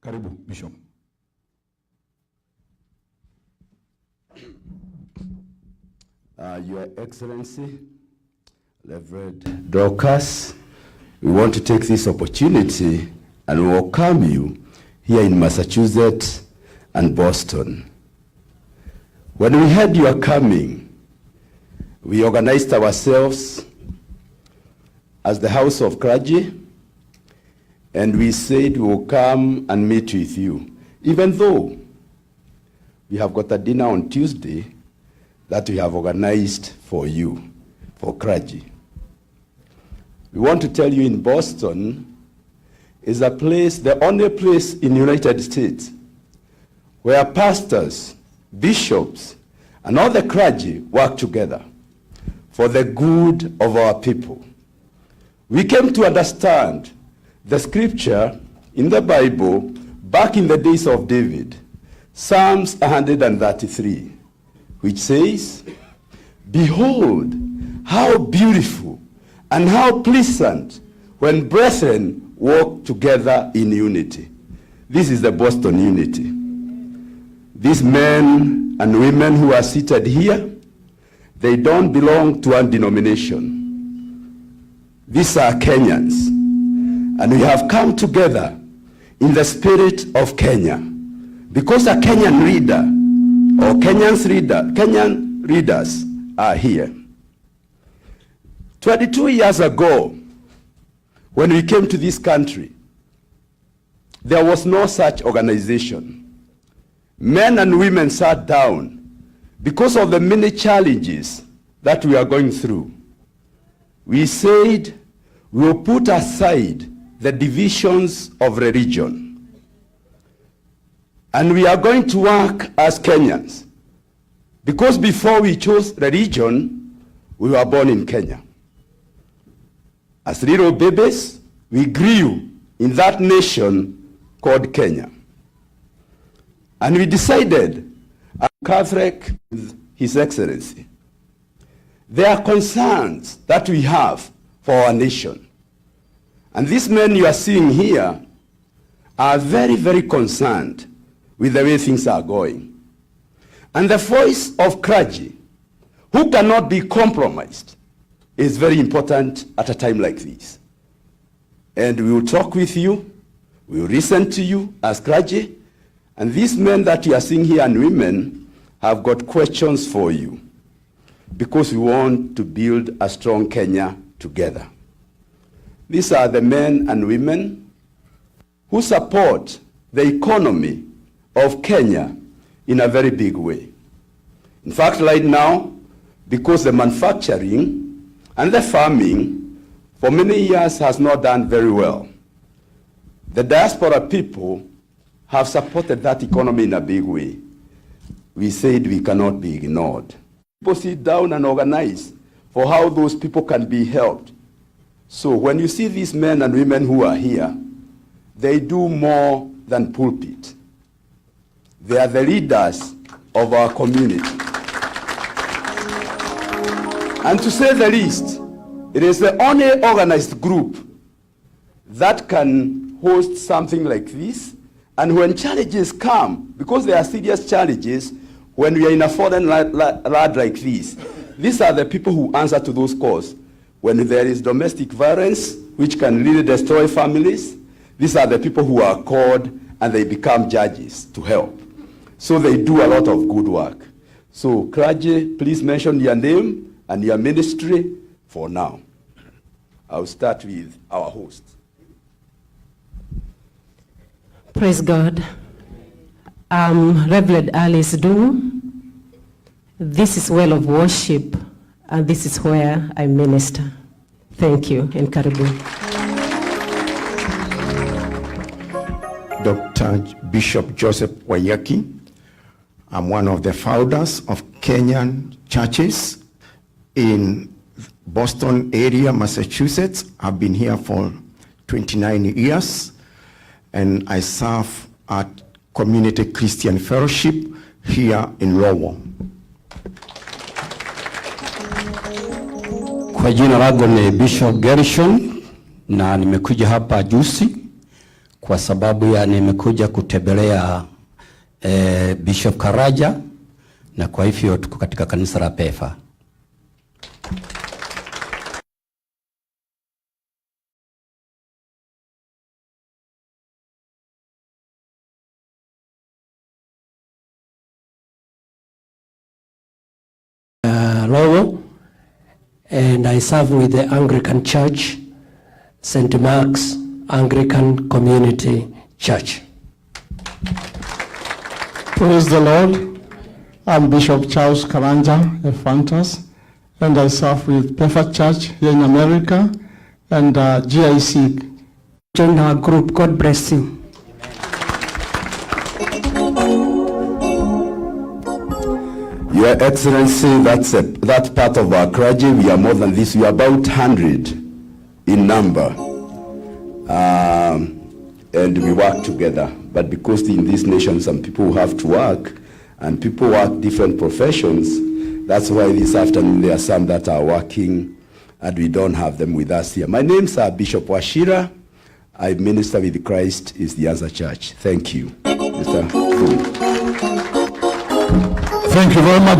Karibu, Bishop. Your Excellency, Reverend Dorcas, we want to take this opportunity and welcome you here in Massachusetts and Boston. When we heard you are coming, we organized ourselves as the House of Clergy, and we said we will come and meet with you, even though we have got a dinner on Tuesday that we have organized for you, for clergy. We want to tell you in Boston is a place, the only place in the United States where pastors, bishops, and all the clergy work together for the good of our people. We came to understand the scripture in the Bible back in the days of David, Psalms 133, which says, "Behold, how beautiful and how pleasant when brethren walk together in unity." This is the Boston unity. These men and women who are seated here, they don't belong to one denomination. These are Kenyans. And we have come together in the spirit of Kenya, because a Kenyan reader or Kenyan readers are here. 22 years ago, when we came to this country, there was no such organization. Men and women sat down because of the many challenges that we are going through. We said we will put aside the divisions of religion, and we are going to work as Kenyans, because before we chose religion, we were born in Kenya. As little babies, we grew in that nation called Kenya. And we decided, as Catholic with His Excellency, there are concerns that we have for our nation. And these men you are seeing here are very, very concerned with the way things are going. And the voice of clergy, who cannot be compromised, is very important at a time like this. And we will talk with you, we will listen to you as clergy, and these men that you are seeing here and women have got questions for you, because we want to build a strong Kenya together. These are the men and women who support the economy of Kenya in a very big way. In fact, right now, because the manufacturing and the farming for many years has not done very well, the diaspora people have supported that economy in a big way. We said we cannot be ignored. People sit down and organize for how those people can be helped. So when you see these men and women who are here, they do more than pulpit. They are the leaders of our community. And to say the least, it is the only organized group that can host something like this. And when challenges come, because there are serious challenges, when we are in a foreign land like this, these are the people who answer to those calls. When there is domestic violence, which can really destroy families, these are the people who are called and they become judges to help. So they do a lot of good work. So clergy, please mention your name and your ministry for now. I'll start with our host. Praise God. Reverend Alice Dungu. This is Well of Worship, and this is where I minister. Thank you, and karibu. Dr. Bishop Joseph Wayaki. I'm one of the founders of Kenyan churches in Boston area, Massachusetts. I've been here for 29 years, and I serve at Community Christian Fellowship here in Lowell. Kwa jina langu ni Bishop Gershon, na nimekuja hapa juzi kwa sababu ya nimekuja kutembelea Bishop Karaja, na kwa hivyo tuko katika kanisa la PEFA. Logo, and I serve with the Anglican Church, St. Mark's Anglican Community Church. Praise the Lord. I'm Bishop Charles Karanja, a Fantas, and I serve with PEFA Church here in America and GIC. Join our group. God bless you. Your Excellency, that's part of our clergy. We are more than this. We are about 100 in number. And we work together. But because in this nation some people have to work, and people work different professions, that's why this afternoon there are some that are working and we don't have them with us here. My name's Bishop Washira. I minister with Christ is the Answer Church. Thank you. Mr. Food. Thank you very much,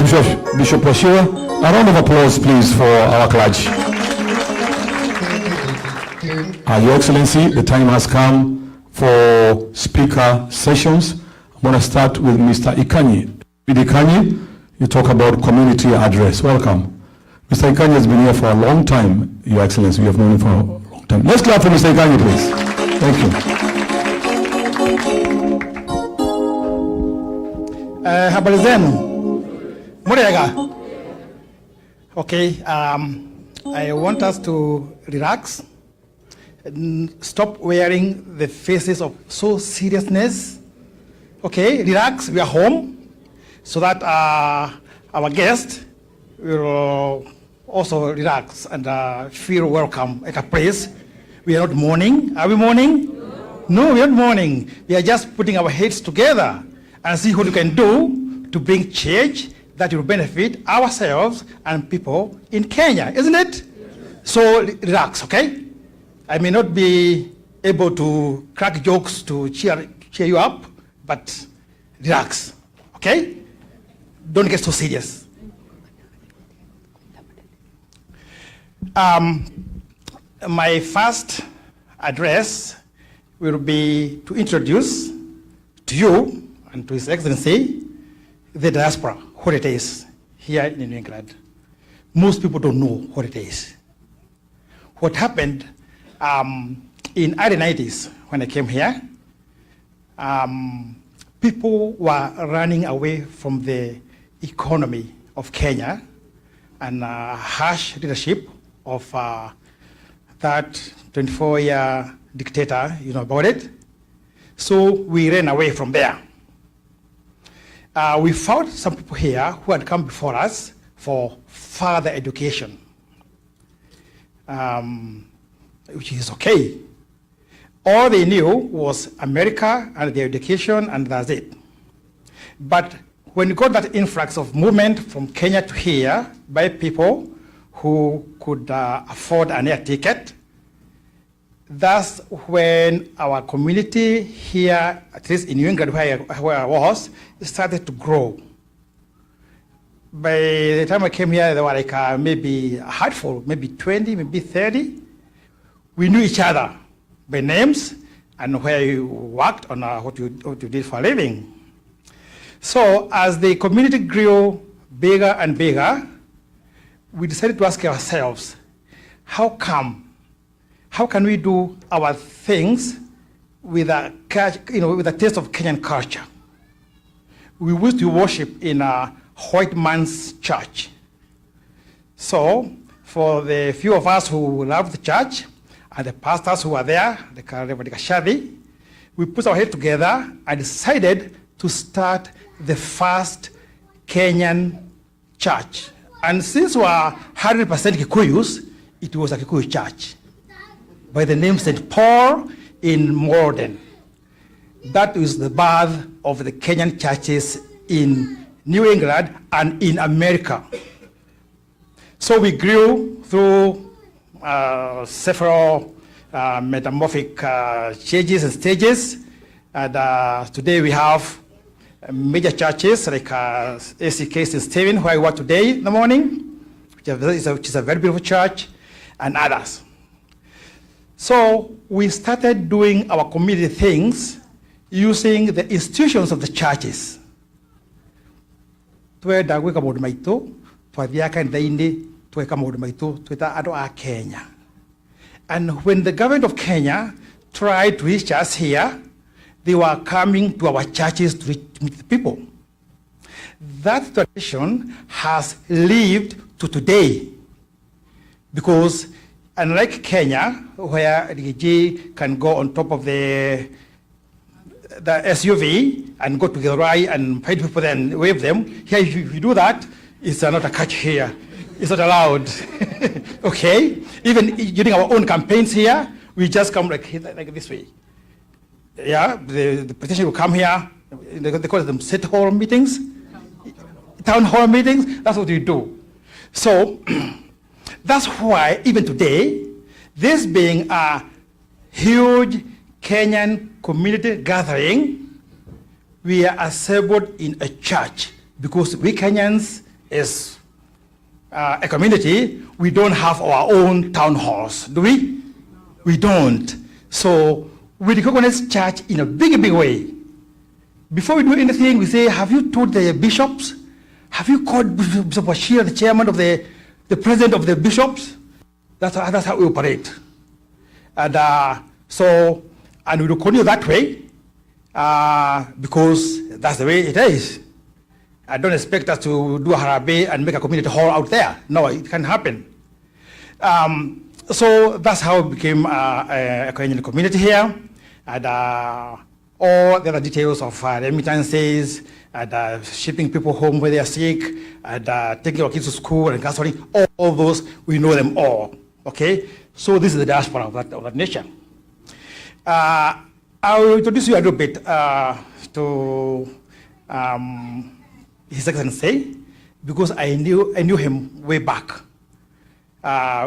Bishop Washira. A round of applause, please, for our clergy. Your Excellency, the time has come for speaker sessions. I'm going to start with Mr. Ikanyi. With Ikanyi, you talk about community address. Welcome. Mr. Ikanyi has been here for a long time, Your Excellency. We have known him for a long time. Let's clap for Mr. Ikanyi, please. Thank you. Habari zenu. Murega. Okay, I want us to relax and stop wearing the faces of so seriousness. Okay, relax, we are home, so that our guest will also relax and feel welcome at a place. We are not mourning. Are we mourning? No, we are not mourning. We are just putting our heads together and see what we can do to bring change that will benefit ourselves and people in Kenya, isn't it? So relax, okay? I may not be able to crack jokes to cheer you up, but relax, okay? Don't get so serious. My first address will be to introduce to you and to His Excellency the diaspora, what it is here in New England. Most people don't know what it is. What happened in early 90s when I came here, people were running away from the economy of Kenya and harsh leadership of that 24-year dictator, you know about it. So we ran away from there. We found some people here who had come before us for further education, which is okay. All they knew was America and their education, and that's it. But when you got that influx of movement from Kenya to here by people who could afford an air ticket, that's when our community here, at least in New England where I was, started to grow. By the time I came here, there were like maybe a handful, maybe 20, maybe 30. We knew each other by names and where you worked on what you did for a living. So as the community grew bigger and bigger, we decided to ask ourselves, how can we do our things with a taste of Kenyan culture? We used to worship in a white man's church. So for the few of us who loved the church and the pastors who were there, the Reverend Gachagua, we put our head together and decided to start the first Kenyan church. And since we are 100% Kikuyus, it was a Kikuyu church by the name St. Paul in Morden. That is the birth of the Kenyan churches in New England and in America. So we grew through several metamorphic changes and stages. And today we have major churches like ACK St. Stephen, where I work today in the morning, which is a very beautiful church, and others. So we started doing our community things using the institutions of the churches. Twenda gwika maundu maitu twathia kanitha-ini tweka maundu maitu twita andu a Kenya. And when the government of Kenya tried to reach us here, they were coming to our churches to meet the people. That tradition has lived to today, because unlike Kenya, where Rigathi can go on top of the SUV and go to Gilroy and find people and wave them, here if you do that, it's not a catch here. It's not allowed. Okay? Even during our own campaigns here, we just come like this way. Yeah, the petition will come here. They call them city hall meetings, town hall meetings. That's what we do. So that's why even today, this being a huge Kenyan community gathering, we are assembled in a church, because we Kenyans, as a community, we don't have our own town halls, do we? We don't. So we recognize church in a big way. Before we do anything, we say, have you told the bishops? Have you called Bishop Bashir, the chairman of the president of the bishops? That's how we operate. And and we will continue that way, because that's the way it is. I don't expect us to do a harabe and make a community hall out there. No, it can't happen. So that's how it became a Kenyan community here. And all the other details of remittances, and shipping people home when they are sick, and taking our kids to school and gasoline, all those, we know them all. Okay? So this is the diaspora of that nation. I will introduce you a little bit to His Excellency, because I knew him way back.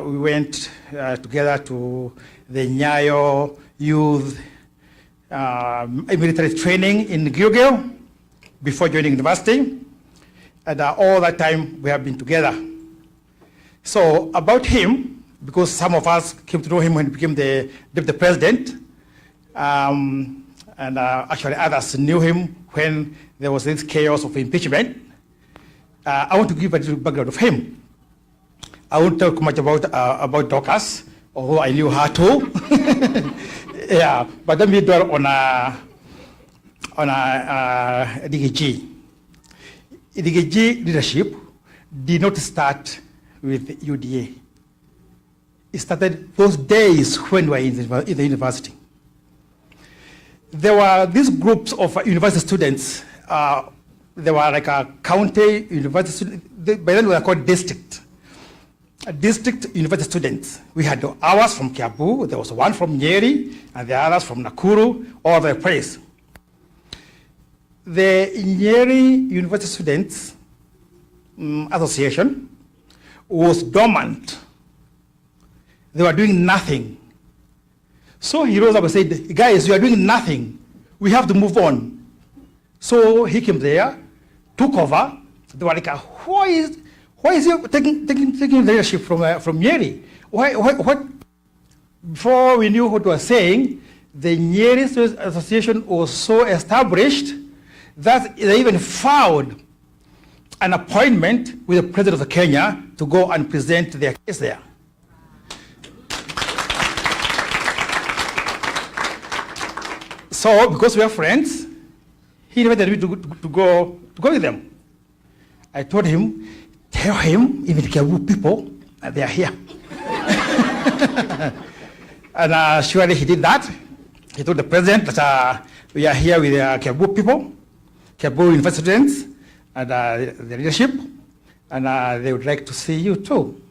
We went together to the Nyayo Youth military training in Gilgil before joining university, and all that time we have been together. So about him, because some of us came to know him when he became the deputy president, and actually others knew him when there was this chaos of impeachment. I want to give a little background of him. I won't talk much about Dorcas, although I knew her too. Yeah, but let me dwell on DKG. DKG leadership did not start with UDA. It started those days when we were in the university. There were these groups of university students. They were like a county university students. By then we were called district university students. We had ours from Kiambu, there was one from Nyeri, and the others from Nakuru, all over the place. The Nyeri University Students Association was dormant. They were doing nothing. So he rose up and said, guys, you are doing nothing. We have to move on. So he came there, took over. They were like, why is he taking leadership from Nyeri? What? Before we knew what we were saying, the Nyeri Association was so established that they even found an appointment with the president of Kenya to go and present their case there. So, because we are friends, he invited me to go with them. I told him, tell him, even the Kiambu people, they are here. And surely he did that. He told the president that we are here with the Kiambu people, Kiambu university students, and the leadership, and they would like to see you too.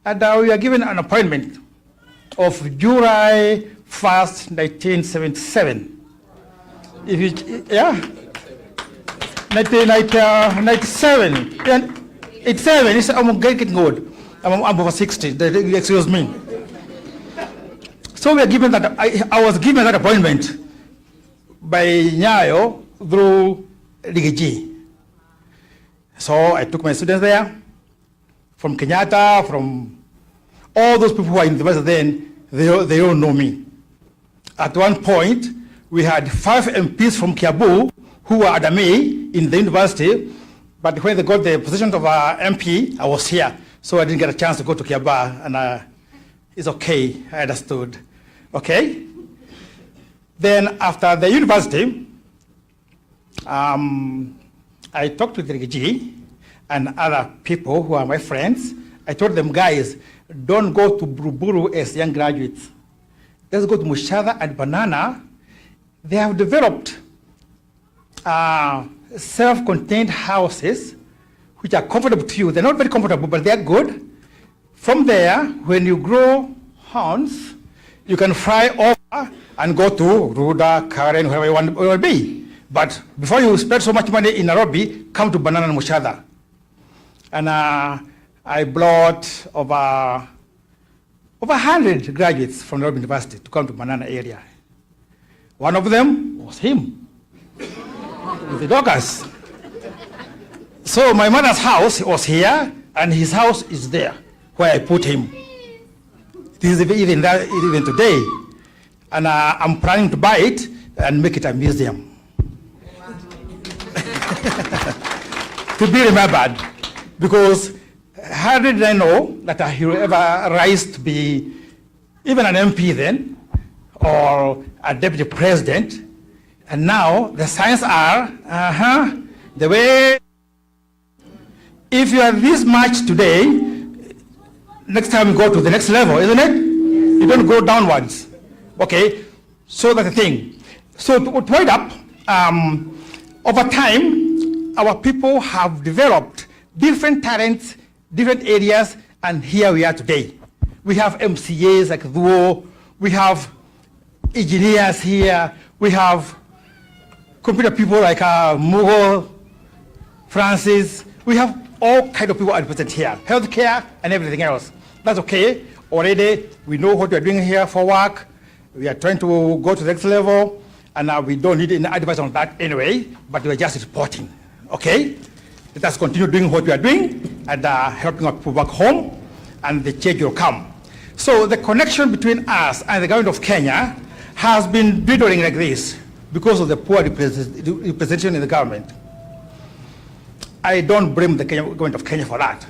And we are given an appointment of July 1st, 1977. If you, yeah? 1997. 87, I'm getting old. I'm over 60, excuse me. So we are given that, I was given that appointment by Nyayo through Rigathi. So I took my students there, from Kenyatta, from all those people who are in the university then, they all know me. At one point, we had 5 MPs from Kiambu who were under me in the university, but when they got the position of MP, I was here. So I didn't get a chance to go to Kiambu, and it's okay, I understood. Okay? Then after the university, I talked with Rigathi and other people who are my friends. I told them, guys, don't go to Buruburu as young graduates. Let's go to Mushada and Banana. They have developed self-contained houses which are comfortable to you. They're not very comfortable, but they're good. From there, when you grow horns, you can fly over and go to Ruda, Karen, wherever you want to be. But before you spend so much money in Nairobi, come to Banana and Mushada. And I brought over 100 graduates from Nairobi University to come to Banana area. One of them was him, with the doggers. So my mother's house was here, and his house is there, where I put him. It is even today. And I'm planning to buy it and make it a museum. To be remembered, because how did I know that he will ever rise to be even an MP then, or a deputy president? And now the signs are, the way, if you are this much today, next time you go to the next level, isn't it? You don't go downwards. Okay, so that's the thing. So to wind up, over time, our people have developed different talents, different areas, and here we are today. We have MCAs like Duo, we have engineers here, we have computer people like Mugo, Francis, we have all kinds of people represented here, healthcare and everything else. That's okay. Already, we know what we're doing here for work. We are trying to go to the next level, and we don't need any advice on that anyway, but we're just reporting, okay? Let us continue doing what we are doing and helping our people back home, and the change will come. So the connection between us and the government of Kenya has been dwindling like this because of the poor representation in the government. I don't blame the government of Kenya for that,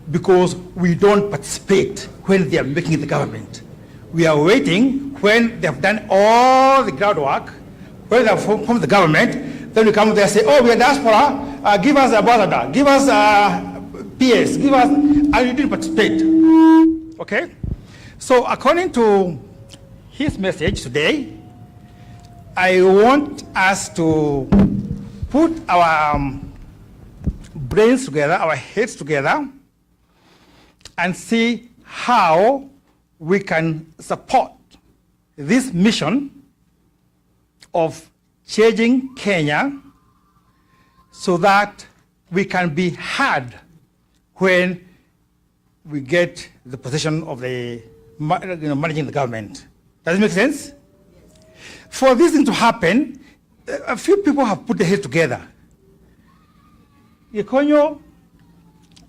because we don't participate when they are making the government. We are waiting when they have done all the groundwork, when they have formed the government, then we come there and say, oh, we are diaspora, give us ambassador, give us PS, give us, and you didn't participate. Okay? So according to his message today, I want us to put our brains together, our heads together, and see how we can support this mission of changing Kenya so that we can be heard when we get the position of the managing the government. Does it make sense? Yes. For this thing to happen, a few people have put their heads together. Yekonyo,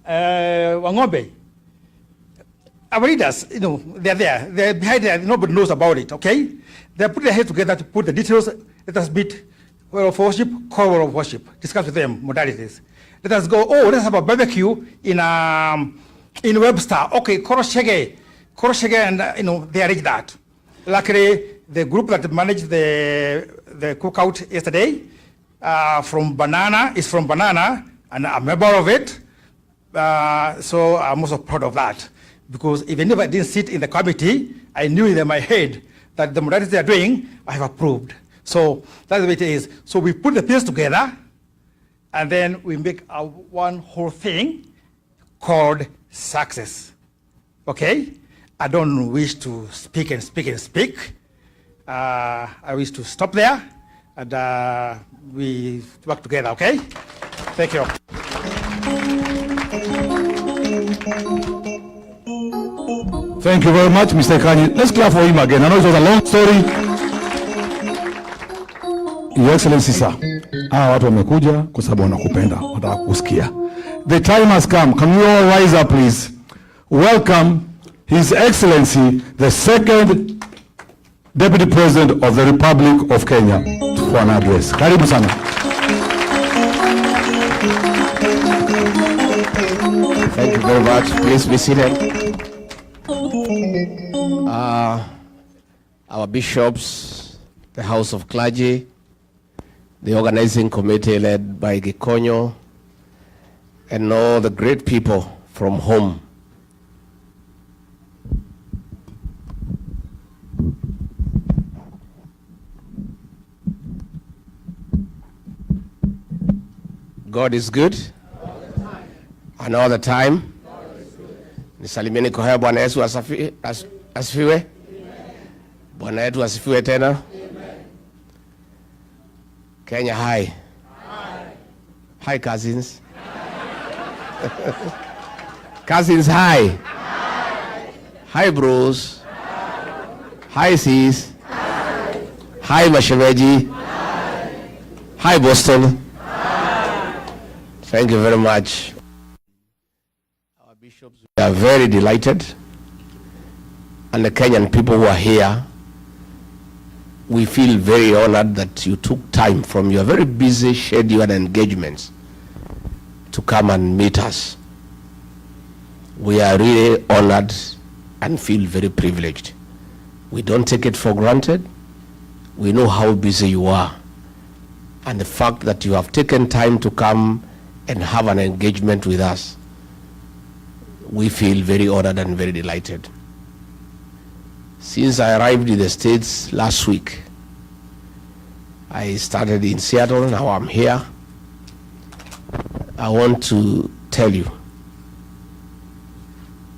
Wangobe, our leaders, they're there. They're behind there. Nobody knows about it, okay? They put their heads together to put the details. Let us meet World of Worship, core World of Worship. Discuss with them modalities. Let us go, let's have a barbecue in Webster. Okay, Koroshege, and they arrange that. Luckily, the group that managed the cookout yesterday from Banana is from Banana, and I'm a member of it. So I'm also proud of that. Because even if I didn't sit in the committee, I knew in my head that the modalities they are doing, I have approved. So that's the way it is. So we put the pieces together, and then we make one whole thing called success. Okay? I don't wish to speak and speak and speak. I wish to stop there, and we work together, okay? Thank you. Thank you very much, Mr. Ikanyi. Let's clap for him again. I know it was a long story. Your Excellency, sir. Watu wamekuja kwa sababu wanakupenda, wanataka kusikia. The time has come. Can you all rise up, please? Welcome His Excellency, the second Deputy President of the Republic of Kenya, for an address. Karibu sana. Thank you very much. Please be seated. Our bishops, the House of Clergy, the organizing committee led by Gikonyo, and all the great people from home. God is good. And all the time. Nisalimieni kwa haya. Bwana Yesu asifiwe. Bwana yetu asifiwe tena. Kenya, hi. Hi, cousins. Cousins, hi. Hi, bros. Hi, sis. Hi, Mashemeji. Hi, Boston. Thank you very much. Our bishops, we are very delighted, and the Kenyan people who are here, we feel very honored that you took time from your very busy schedule and engagements to come and meet us. We are really honored and feel very privileged. We don't take it for granted. We know how busy you are, and the fact that you have taken time to come and have an engagement with us, we feel very honored and very delighted. Since I arrived in the States last week, I started in Seattle, now I'm here. I want to tell you,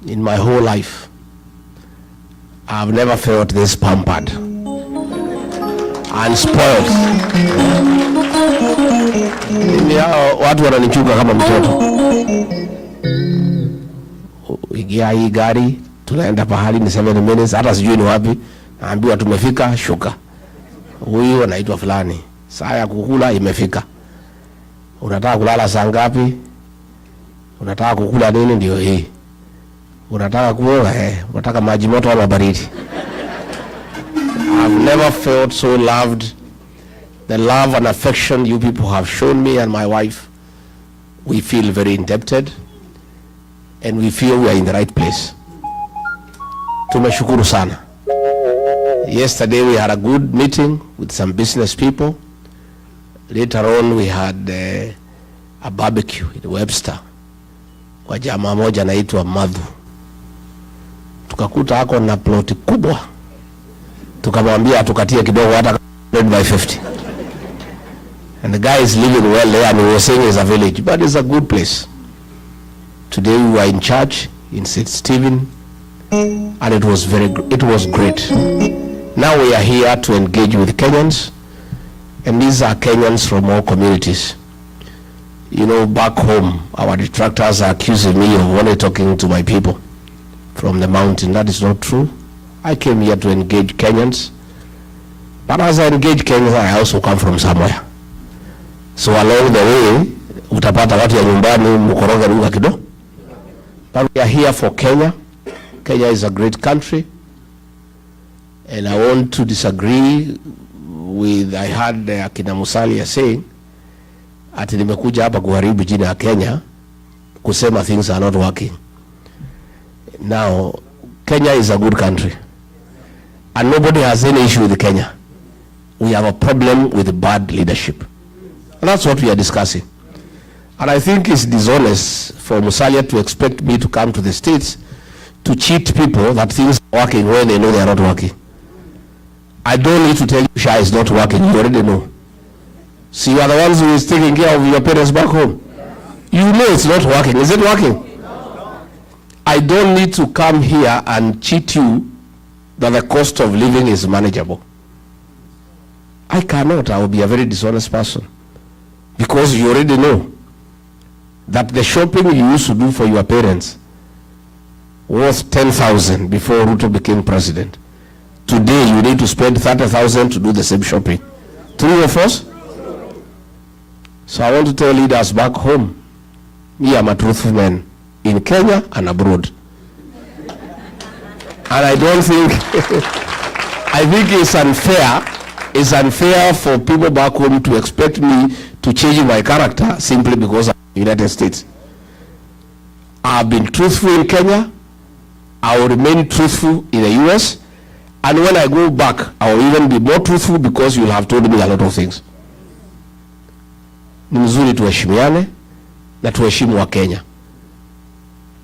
in my whole life, I've never felt this pampered and spoiled. Watu wananichunga kama mtoto. Ingia hii gari, tunaenda pahali ni 7 minutes, hata sijui ni wapi. Naambiwa tumefika, shuka. Huyu anaitwa fulani. Saa ya kukula imefika. Unataka kulala saa ngapi? Unataka kukula nini? Ndio hii. Unataka kuoga? Unataka maji moto ama baridi? I've never felt so loved. The love and affection you people have shown me and my wife, we feel very indebted, and we feel we are in the right place. Tumeshukuru sana. Yesterday we had a good meeting with some business people. Later on we had a barbecue in Webster kwa jamaa moja anaitwa Madhu. Tukakuta hako na ploti kubwa. Tukamwambia atukatie kidogo hata 100 by 50. And the guy is living well there, and we were saying it's a village, but it's a good place. Today we were in church in St. Stephen, and it was great. Now we are here to engage with Kenyans, and these are Kenyans from all communities. You know, back home, our detractors are accusing me of only talking to my people from the mountain. That is not true. I came here to engage Kenyans, but as I engage Kenyans, I also come from somewhere. So along the way, utapata watu ya nyumbani mkoroga lugha kidogo. But we are here for Kenya. Kenya is a great country. And I want to disagree with, I heard Akina Musalia saying, ati nimekuja hapa kuharibu jina ya Kenya, kusema things are not working. Now, Kenya is a good country. And nobody has any issue with Kenya. We have a problem with bad leadership. And that's what we are discussing. And I think it's dishonest for Musalia to expect me to come to the States to cheat people that things are working when they know they are not working. I don't need to tell you Sha is not working. You already know. See, you are the ones who is taking care of your parents back home. You know it's not working. Is it working? I don't need to come here and cheat you that the cost of living is manageable. I cannot. I will be a very dishonest person. Because you already know that the shopping you used to do for your parents worth 10,000 before Ruto became president. Today, you need to spend 30,000 to do the same shopping. True or false? So I want to tell leaders back home, me, I'm a truthful man in Kenya and abroad. And I don't think, I think it's unfair for people back home to expect me to change my character simply because I'm in the United States. I've been truthful in Kenya, I will remain truthful in the US, and when I go back, I will even be more truthful because you'll have told me a lot of things. Ni mzuri tuheshimiane na tuheshimu wa Kenya.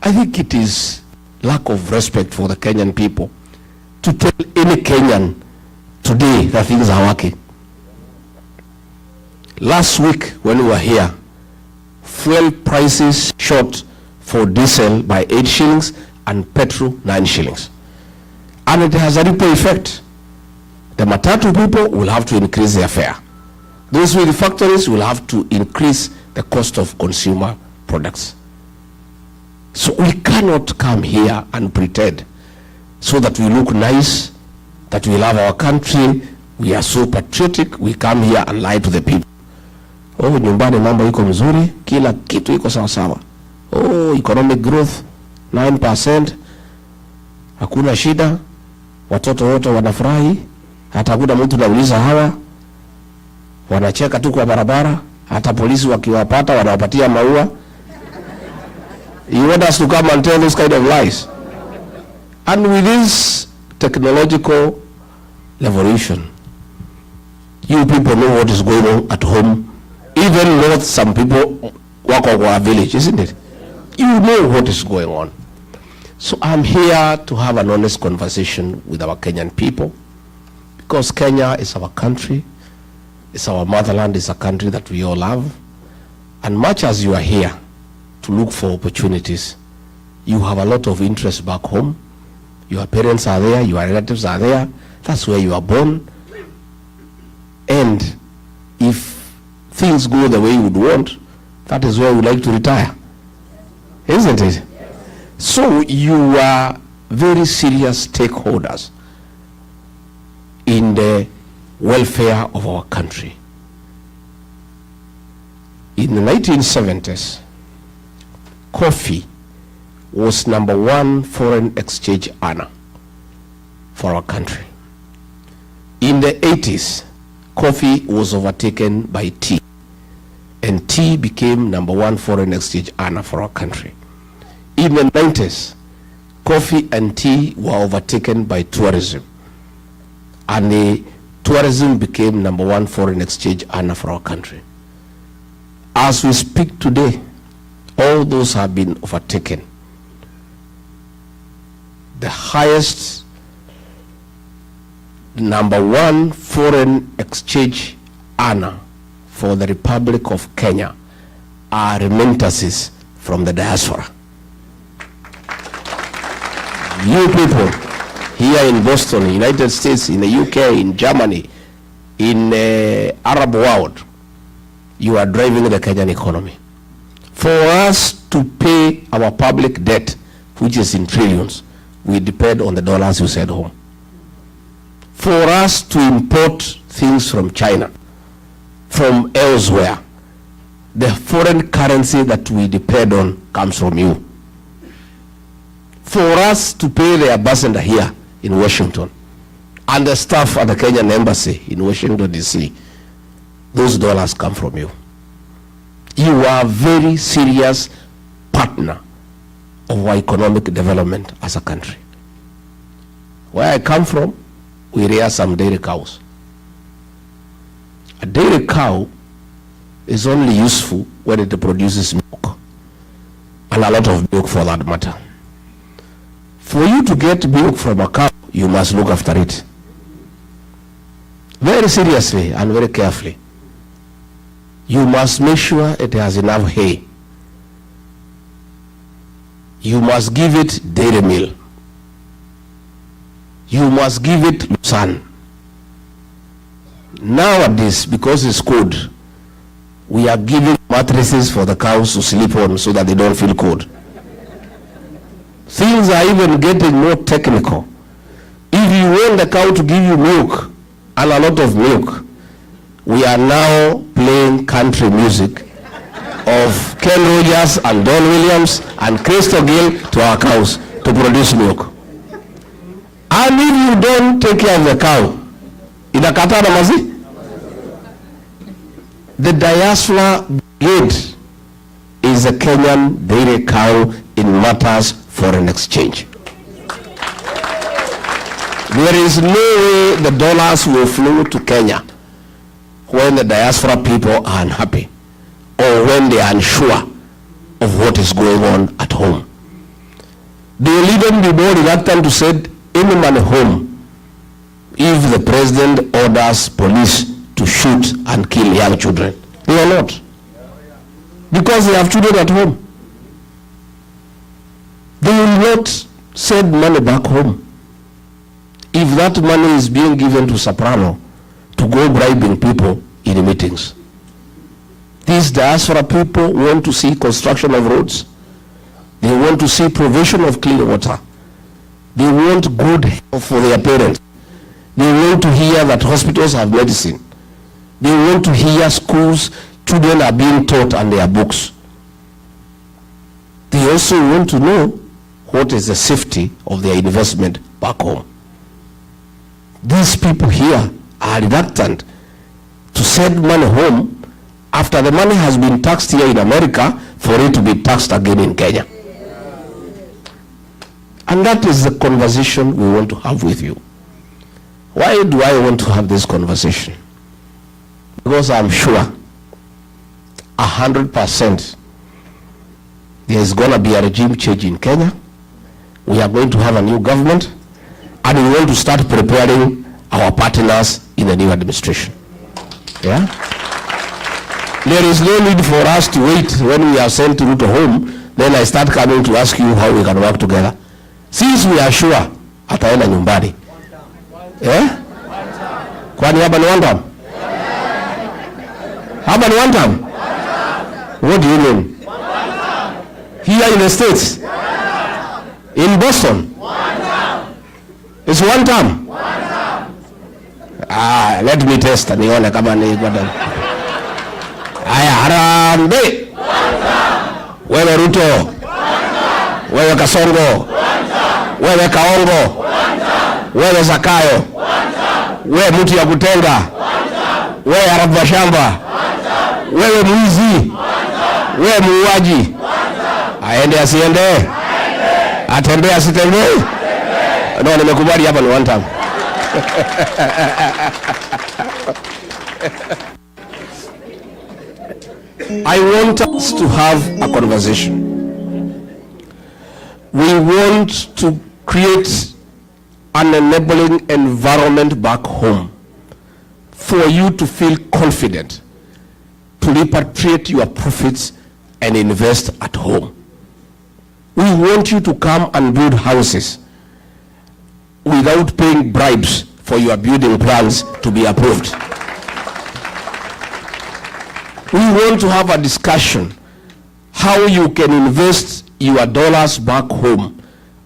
I think it is lack of respect for the Kenyan people to tell any Kenyan today that things are working. Last week when we were here, fuel prices shot for diesel by 8 shillings and petrol 9 shillings. And it has a ripple effect. The matatu people will have to increase their fare. Those with the factories will have to increase the cost of consumer products. So we cannot come here and pretend so that we look nice, that we love our country, we are so patriotic, we come here and lie to the people. Oh, nyumbani mambo iko mzuri, kila kitu iko sawa sawa. Oh, economic growth 9%, hakuna shida, watoto wote wanafurahi, hata hakuna mtu anauliza hawa, wanacheka tu kwa barabara, hata polisi wakiwapata wanawapatia maua. You want us to come and tell this kind of lies? And with this technological revolution, you people know what is going on at home. Even though some people work on our village, isn't it? You know what is going on. So I'm here to have an honest conversation with our Kenyan people, because Kenya is our country, it's our motherland, it's a country that we all love. And much as you are here to look for opportunities, you have a lot of interest back home. Your parents are there, your relatives are there, that's where you are born. And if things go the way you would want, that is where you would like to retire, isn't it? So you are very serious stakeholders in the welfare of our country. In the 1970s, coffee was #1 foreign exchange earner for our country. In the 80s, coffee was overtaken by tea, and tea became #1 foreign exchange earner for our country. In the 90s, coffee and tea were overtaken by tourism, and the tourism became #1 foreign exchange earner for our country. As we speak today, all those have been overtaken. The highest #1 foreign exchange earner for the Republic of Kenya are remittances from the diaspora. You people here in Boston, United States, in the UK, in Germany, in the Arab world, you are driving the Kenyan economy. For us to pay our public debt, which is in trillions, we depend on the dollars you send home. For us to import things from China, from elsewhere, the foreign currency that we depend on comes from you. For us to pay the ambassador here in Washington and the staff at the Kenyan embassy in Washington, D.C., those dollars come from you. You are a very serious partner of our economic development as a country. Where I come from, we rear some dairy cows. A dairy cow is only useful when it produces milk, and a lot of milk for that matter. For you to get milk from a cow, you must look after it very seriously and very carefully. You must make sure it has enough hay. You must give it dairy meal. You must give it sun. Nowadays, because it's cold, we are giving mattresses for the cows to sleep on so that they don't feel cold. Things are even getting more technical. If you want the cow to give you milk, and a lot of milk, we are now playing country music of Ken Rogers and Don Williams and Crystal Gill to our cows to produce milk. And if you don't take care of the cow, inakata na mazi? The diaspora brigade is a Kenyan dairy cow in matters foreign exchange. There is no way the dollars will flow to Kenya when the diaspora people are unhappy or when they are unsure of what is going on at home. They will even be more reluctant to send any money home if the president orders police to shoot and kill young children. They are not. Because they have children at home. They will not send money back home if that money is being given to Soprano to go bribing people in meetings. These diaspora people want to see construction of roads. They want to see provision of clean water. They want good health for their parents. They want to hear that hospitals have medicine. They want to hear schools, children are being taught and their books. They also want to know what is the safety of their investment back home. These people here are reluctant to send money home after the money has been taxed here in America for it to be taxed again in Kenya. And that is the conversation we want to have with you. Why do I want to have this conversation? Because I'm sure 100% there is going to be a regime change in Kenya. We are going to have a new government, and we want to start preparing our partners in the new administration. Yeah? There is no need for us to wait when we are sent to home, then I start coming to ask you how we can work together. Since we are sure ataenda nyumbani. Eh? Kwani hapa ni one time? Hapa ni one time? What do you mean? Here in the States? In Boston? It's one time? Let me test nione kama ni kwenda. Haya, Harambee. Wewe Ruto. Wewe Kasongo. Wewe Kaongo. Wewe Zakayo. Wewe mtu ya kutenga. Wewe harabu shamba. Wewe mwizi. Wewe muuaji. Aende asiende? Atembea asitembee? No, nimekubali hapa ni one time. I want us to have a conversation. We want to create an enabling environment back home for you to feel confident to repatriate your profits and invest at home. We want you to come and build houses without paying bribes for your building plans to be approved. We want to have a discussion how you can invest your dollars back home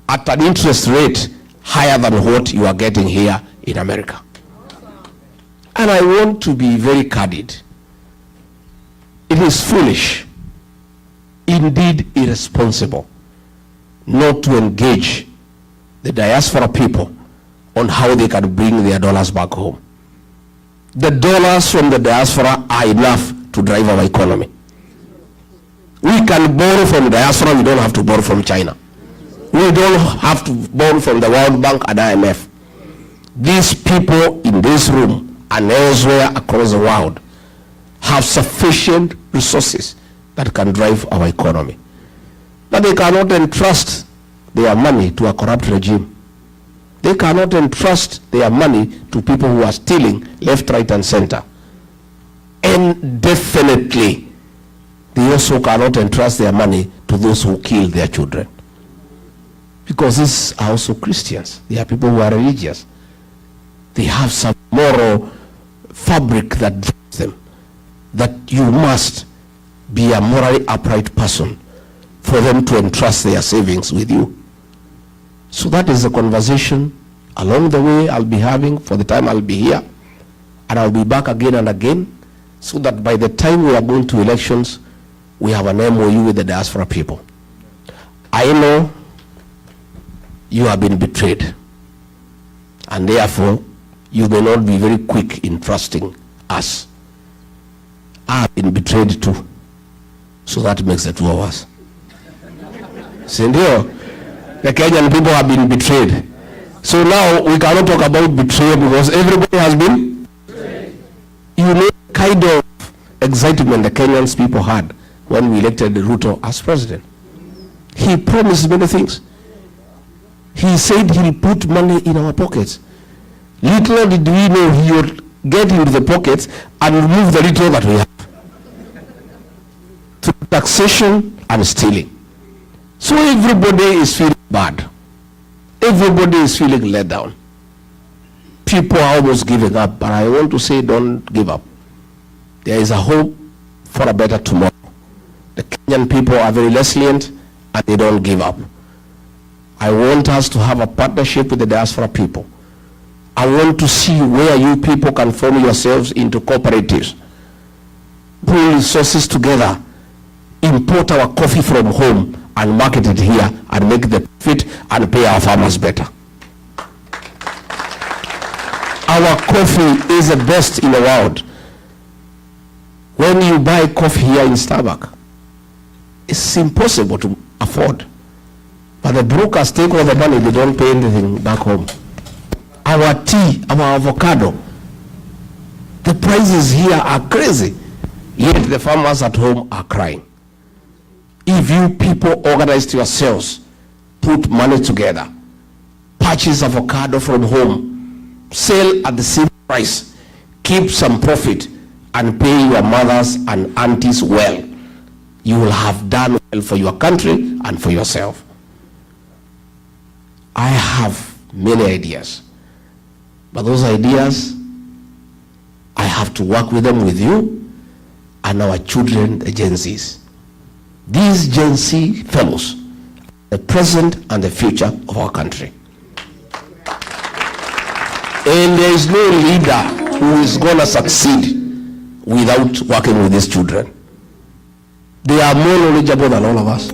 at an interest rate higher than what you are getting here in America. And I want to be very candid. It is foolish, indeed irresponsible, not to engage the diaspora people on how they can bring their dollars back home. The dollars from the diaspora are enough to drive our economy. We can borrow from diaspora, we don't have to borrow from China. We don't have to borrow from the World Bank and IMF. These people in this room and elsewhere across the world have sufficient resources that can drive our economy. But they cannot entrust their money to a corrupt regime. They cannot entrust their money to people who are stealing left, right, and center. And definitely, they also cannot entrust their money to those who kill their children. Because these are also Christians. They are people who are religious. They have some moral fabric that drives them. That you must be a morally upright person for them to entrust their savings with you. So that is the conversation along the way I'll be having for the time I'll be here, and I'll be back again and again, so that by the time we are going to elections, we have an MOU with the diaspora people. I know you have been betrayed, and therefore you may not be very quick in trusting us. I have been betrayed too, so that makes the two of us. Sindio, the Kenyan people have been betrayed. So now we cannot talk about betrayal because everybody has been betrayed. You know the kind of excitement the Kenyans people had when we elected Ruto as president. He promised many things. He said he'll put money in our pockets. Little did we know he would get into the pockets and remove the little that we have. Through taxation and stealing. So everybody is feeling bad. Everybody is feeling let down. People are almost giving up, but I want to say don't give up. There is a hope for a better tomorrow. The Kenyan people are very resilient and they don't give up. I want us to have a partnership with the diaspora people. I want to see where you people can form yourselves into cooperatives. Pull resources together, import our coffee from home and market it here and make the profit and pay our farmers better. Our coffee is the best in the world. When you buy coffee here in Starbucks, it's impossible to afford. But the brokers take all the money, they don't pay anything back home. Our tea, our avocado, the prices here are crazy. Yet the farmers at home are crying. If you people organized yourselves, put money together, purchase avocado from home, sell at the same price, keep some profit, and pay your mothers and aunties well, you will have done well for your country and for yourself. I have many ideas, but those ideas, I have to work with them with you and our children, the Gen Zs. These Gen Z fellows, the present and the future of our country. And there is no leader who is going to succeed without working with these children. They are more knowledgeable than all of us.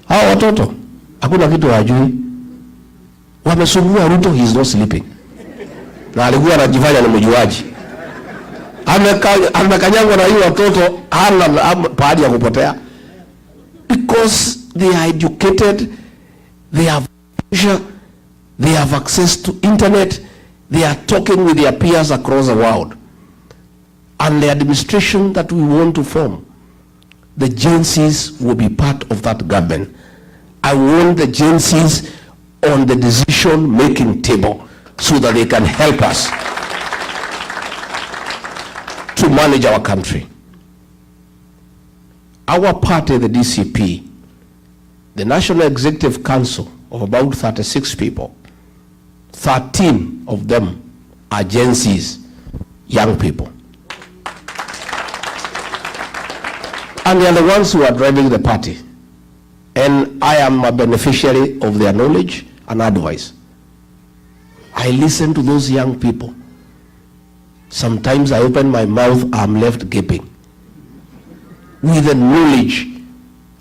Hao watoto, hakuna kitu hawajui. Wamesumbua Ruto, he is not sleeping. Na alikuwa anajifanya ni mjuaji. Amekanyangwa na hiyo watoto, hana pahali ya kupotea. Because they are educated, they have leisure, they have access to internet, they are talking with their peers across the world. And the administration that we want to form, the Gen Zs will be part of that government. I want the Gen Zs on the decision-making table so that they can help us to manage our country. Our party, the DCP, the National Executive Council of about 36 people, 13 of them are Gen Zs, young people. And they are the ones who are driving the party. And I am a beneficiary of their knowledge and advice. I listen to those young people. Sometimes I open my mouth, I'm left gaping with the knowledge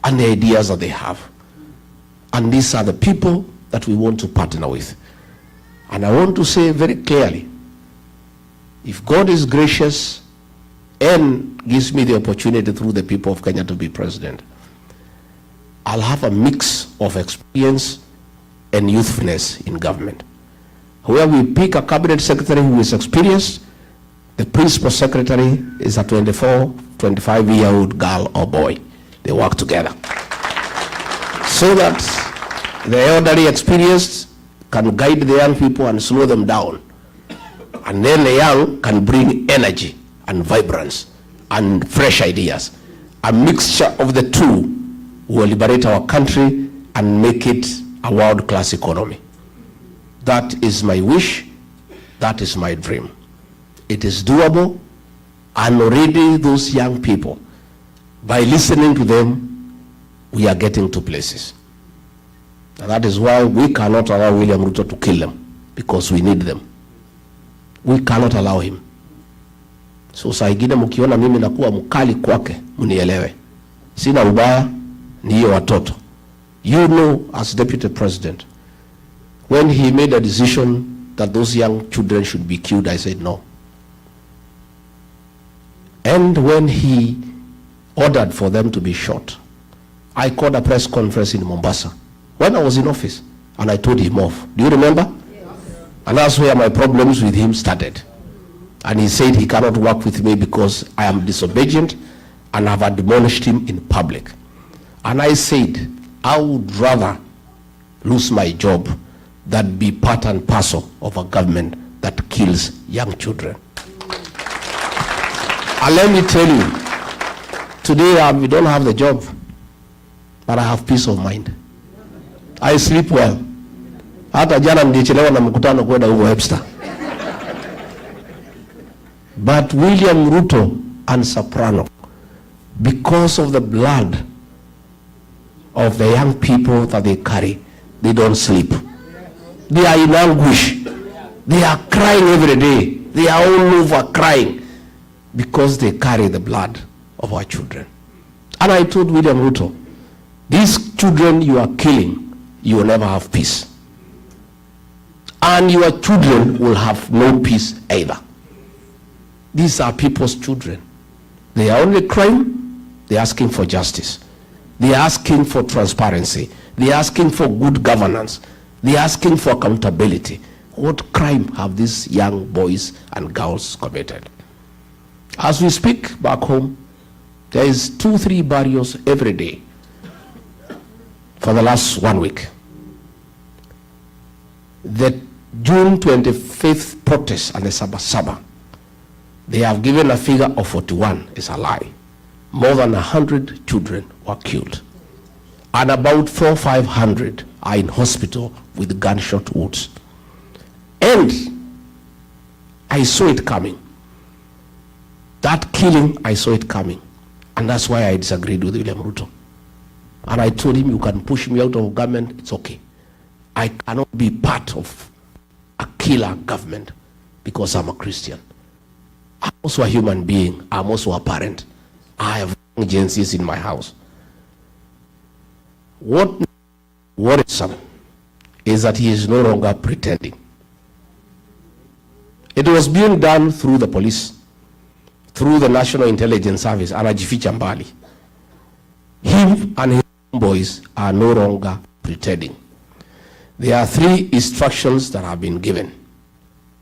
and the ideas that they have. And these are the people that we want to partner with. And I want to say very clearly, if God is gracious and gives me the opportunity through the people of Kenya to be president, I'll have a mix of experience and youthfulness in government. Where we pick a cabinet secretary who is experienced, the principal secretary is a 24, 25-year-old girl or boy. They work together. So that the elderly experienced can guide the young people and slow them down. And then the young can bring energy and vibrance and fresh ideas. A mixture of the two will liberate our country and make it a world-class economy. That is my wish. That is my dream. It is doable, and already those young people, by listening to them, we are getting to places. And that is why we cannot allow William Ruto to kill them, because we need them. We cannot allow him. So saa ingine mkiona mimi nakuwa mkali kwake, mnielewe. Sina ubaya, ni hiyo watoto. You know, as Deputy President, when he made a decision that those young children should be killed, I said no. And when he ordered for them to be shot, I called a press conference in Mombasa when I was in office, and I told him off. Do you remember? Yes. And that's where my problems with him started. And he said he cannot work with me because I am disobedient and have admonished him in public. And I said, I would rather lose my job than be part and parcel of a government that kills young children. And let me tell you, today we don't have the job, but I have peace of mind. I sleep well. Hata jana nilichelewa na mkutano kwenda huko Webster. But William Ruto and Soprano, because of the blood of the young people that they carry, they don't sleep. They are in anguish. They are crying every day. They are all over crying because they carry the blood of our children. And I told William Ruto, these children you are killing, you will never have peace. And your children will have no peace either. These are people's children. They are only crying, they're asking for justice. They're asking for transparency. They're asking for good governance. They're asking for accountability. What crime have these young boys and girls committed? As we speak back home, there is 2-3 barriers every day for the last 1 week. The June 25th protest and the Sabasaba, they have given a figure of 41 is a lie. More than 100 children were killed. And about 400-500 are in hospital with gunshot wounds. And I saw it coming. That killing, I saw it coming. And that's why I disagreed with William Ruto. And I told him, you can push me out of government, it's okay. I cannot be part of a killer government because I'm a Christian. I'm also a human being. I'm also a parent. I have agencies in my house. What worrisome is that he is no longer pretending. It was being done through the police, through the National Intelligence Service, anajificha mbali. Him and his boys are no longer pretending. There are 3 instructions that have been given.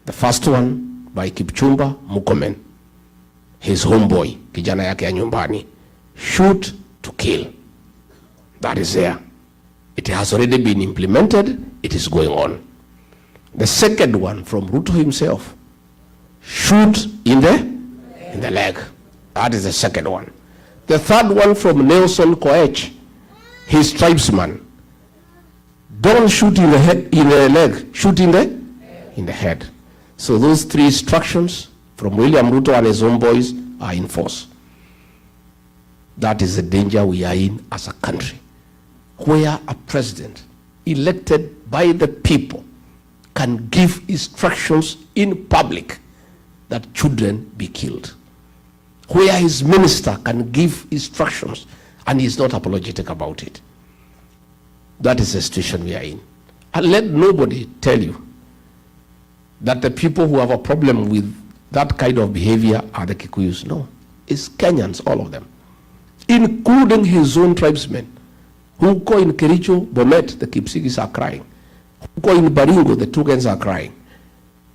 The first one by Kipchumba Murkomen, his homeboy, kijana yake ya nyumbani, shoot to kill. That is there. It has already been implemented. It is going on. The second one from Ruto himself, shoot in the leg. That is the second one. The third one from Nelson Koech, his tribesman, don't shoot in the head, in the leg, shoot in the head. So those 3 instructions from William Ruto and his own boys are in force. That is the danger we are in as a country, where a president elected by the people can give instructions in public that children be killed, where his minister can give instructions and he's not apologetic about it. That is the situation we are in. And let nobody tell you that the people who have a problem with that kind of behavior are the Kikuyus. No, it's Kenyans, all of them, including his own tribesmen, who go in Kericho, Bomet, the Kipsigis are crying. Who go in Baringo, the Tugans are crying.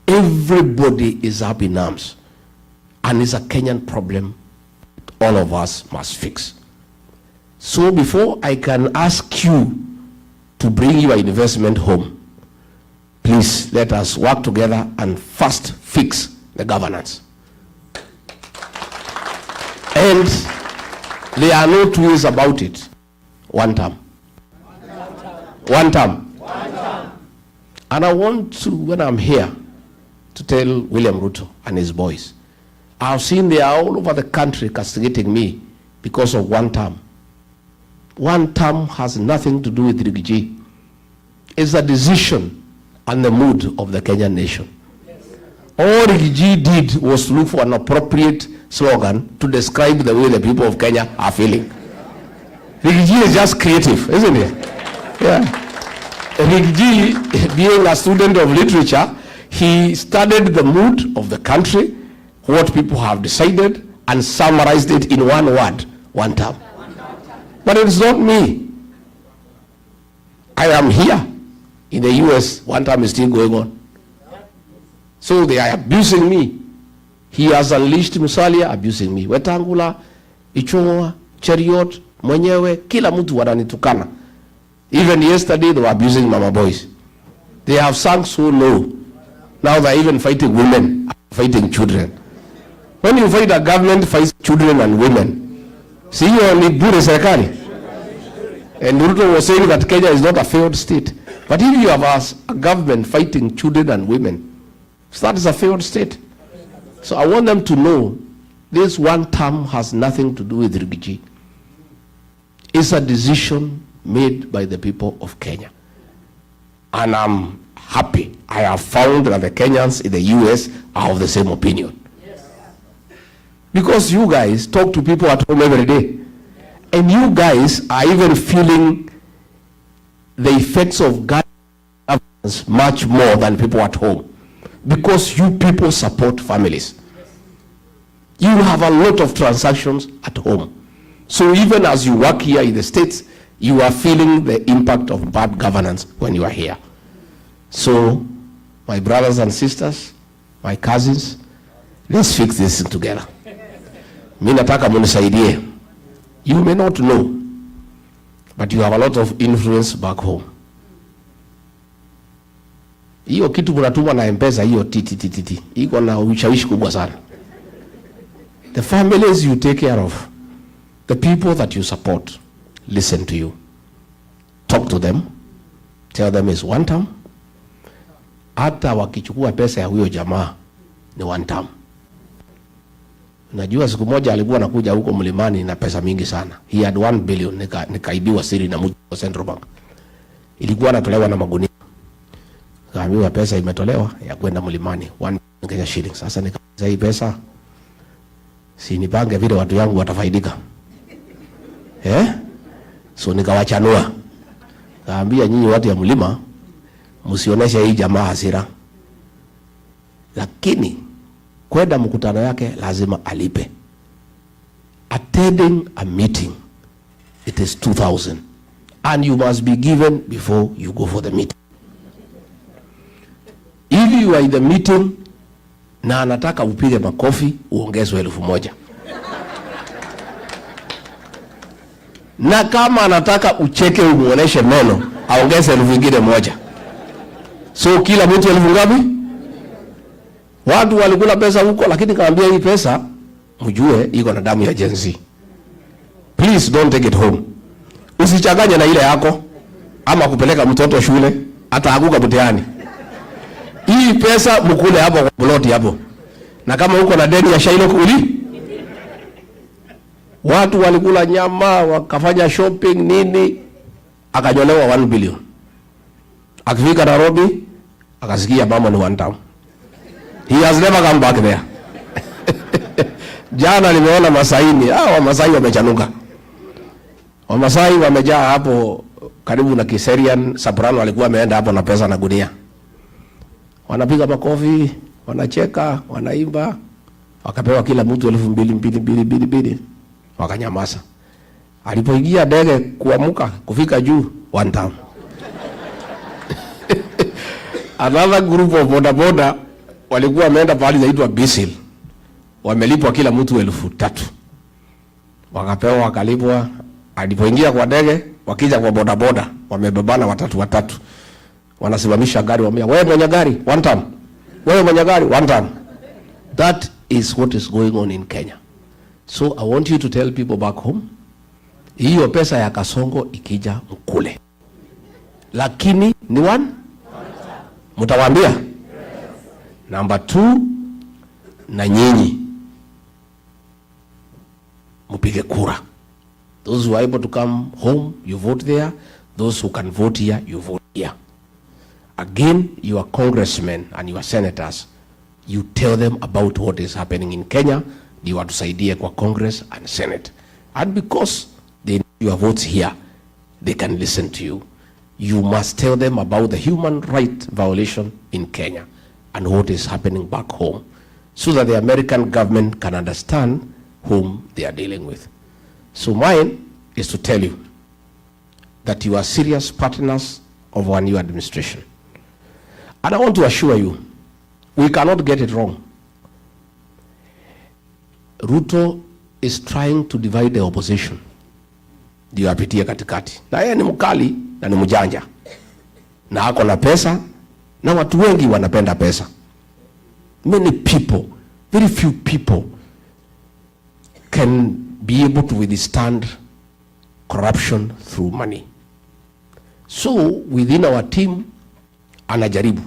Everybody is up in arms. And it's a Kenyan problem all of us must fix. So before I can ask you to bring your investment home, please let us work together and first fix the governance. And there are no two ways about it. One term. One term. And I want to, when I'm here, to tell William Ruto and his boys, I've seen they are all over the country castigating me because of one term. One term has nothing to do with Rigathi. is a decision and the mood of the Kenyan nation. All Rigathi did was to look for an appropriate slogan to describe the way the people of Kenya are feeling. Rigathi is just creative, isn't it? Yeah. Rigathi, being a student of literature, he studied the mood of the country, what people have decided, and summarized it in one word, one term. But it's not me. I am here in the US, one term is still going on. So they are abusing me. He has unleashed Musalia abusing me. Wetangula, Ichung'wa, Cheriot, mwenyewe, kila mtu wananitukana. Even yesterday they were abusing mama boys. They have sunk so low. Now they're even fighting women, fighting children. When you fight a government, fights children and women. See, you only bure serikali. And Ruto was saying that Kenya is not a failed state. But if you have a government fighting children and women, so that is a failed state. So I want them to know this one term has nothing to do with Rigathi. It's a decision made by the people of Kenya. And I'm happy. I have found that the Kenyans in the US are of the same opinion. Yes. Because you guys talk to people at home every day. And you guys are even feeling the effects of governance much more than people at home. Because you people support families. You have a lot of transactions at home. So even as you work here in the States, you are feeling the impact of bad governance when you are here. So, my brothers and sisters, my cousins, let's fix this thing together. Mimi nataka munisaidie. You may not know, but you have a lot of influence back home. Hiyo kitu mnatuma na M-Pesa, hiyo titi iko na ushawishi kubwa sana. The families you take care of, the people that you support, listen to you. Talk to them. Tell them it's one term. Hata wakichukua pesa ya huyo jamaa ni one term. Najua siku moja alikuwa anakuja huko mlimani na pesa mingi sana. He had 1 billion nikaibiwa siri na mtu wa Central Bank. Ilikuwa anatolewa na magunia. Kaambiwa pesa imetolewa ya kwenda mlimani 1 Kenya shillings. Sasa nikauliza hii pesa si nipange vile watu yangu watafaidika. So nikawachanua. Kaambia nyinyi watu ya mlima msioneshe hii jamaa hasira. Lakini kwenda mkutano yake lazima alipe. Attending a meeting, it is 2,000 and you must be given before you go for the meeting. If you are in the meeting na anataka upige makofi, uongezwe 1,000. Na kama anataka ucheke umuoneshe meno, aongeze 1,000. So kila mtu 1,000 ngapi? Watu walikula pesa huko, lakini kaambia hii pesa mjue iko na damu ya Gen Z. Please don't take it home. Usichanganye na ile yako ama kupeleka mtoto shule hata anguka mtihani. Hii pesa mkule hapo kwa plot hapo. Na kama uko na deni ya Shailo kuli, watu walikula nyama, wakafanya shopping nini, akanyolewa 1 billion. Akifika Nairobi, akasikia mama ni one time. He has never come back there. Jana nimeona Masaini, Wamasai wamechanuka. Wamasai wamejaa hapo karibu na Kiserian, Soprano walikuwa wameenda hapo na pesa na gunia. Wanapiga makofi, wanacheka, wanaimba. Wakapewa kila mtu 2,200 wakanyamaza. Alipoingia ndege kuamuka kufika juu, one time. Another group of bodaboda walikuwa wameenda pahali zaitwa Bisil. Wamelipwa kila mtu 3,000. Wakapewa wakalipwa. Alipoingia kwa ndege, wakija kwa bodaboda, wamebebana watatu. Wanasimamisha gari, wamwambia wewe mwenye gari one time. Wewe mwenye gari one time. That is what is going on in Kenya. So I want you to tell people back home, hiyo pesa ya Kasongo ikija mkule. Lakini ni one? Mutawaambia? Yes. Number 2, na nyinyi mupige kura. Those who are able to come home, you vote there. Those who can vote here, you vote here. Again, your congressmen and your senators, you tell them about what is happening in Kenya. Ndio watusaidie kwa Congress and Senate. And because they know your votes here, they can listen to you. You must tell them about the human right violation in Kenya and what is happening back home, so that the American government can understand whom they are dealing with. So mine is to tell you that you are serious partners of our new administration. And I want to assure you, we cannot get it wrong. Ruto is trying to divide the opposition. Ndio apitie katikati. Na yeye ni mkali na ni mjanja. Na ako na pesa, na watu wengi wanapenda pesa. Many people, very few people can be able to withstand corruption through money. So within our team anajaribu,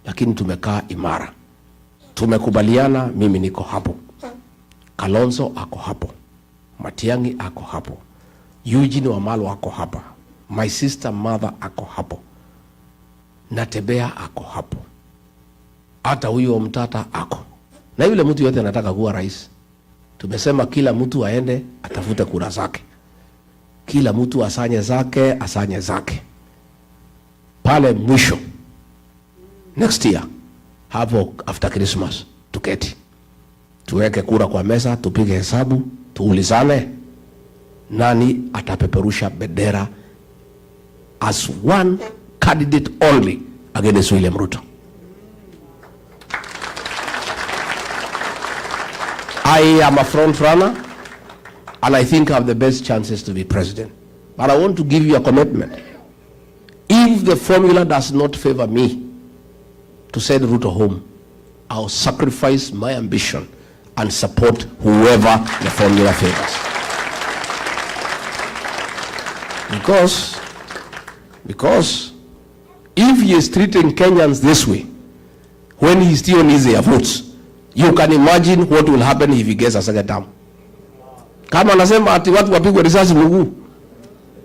lakini tumekaa imara. Tumekubaliana, mimi niko hapo. Kalonzo ako hapo. Matiang'i ako hapo. Eugene Wamalwa ako hapa. My sister mother ako hapo. Natembea ako hapo. Hata huyo mtata ako. Na yule mtu yote anataka kuwa rais. Tumesema kila mtu aende atafute kura zake. Kila mtu asanye zake. Pale mwisho, next year, hapo after Christmas, tuketi. Tuweke kura kwa meza, tupige hesabu, tuulizane nani atapeperusha bendera as one candidate only against William Ruto. I am a front runner and I think I have the best chances to be president. But I want to give you a commitment. If the formula does not favor me to send Ruto home, I'll sacrifice my ambition and support whoever the formula favors. Because if he is treating Kenyans this way, when he still needs their votes, you can imagine what will happen if he gets a second term. Kama anasema ati watu wapigwe risasi mguu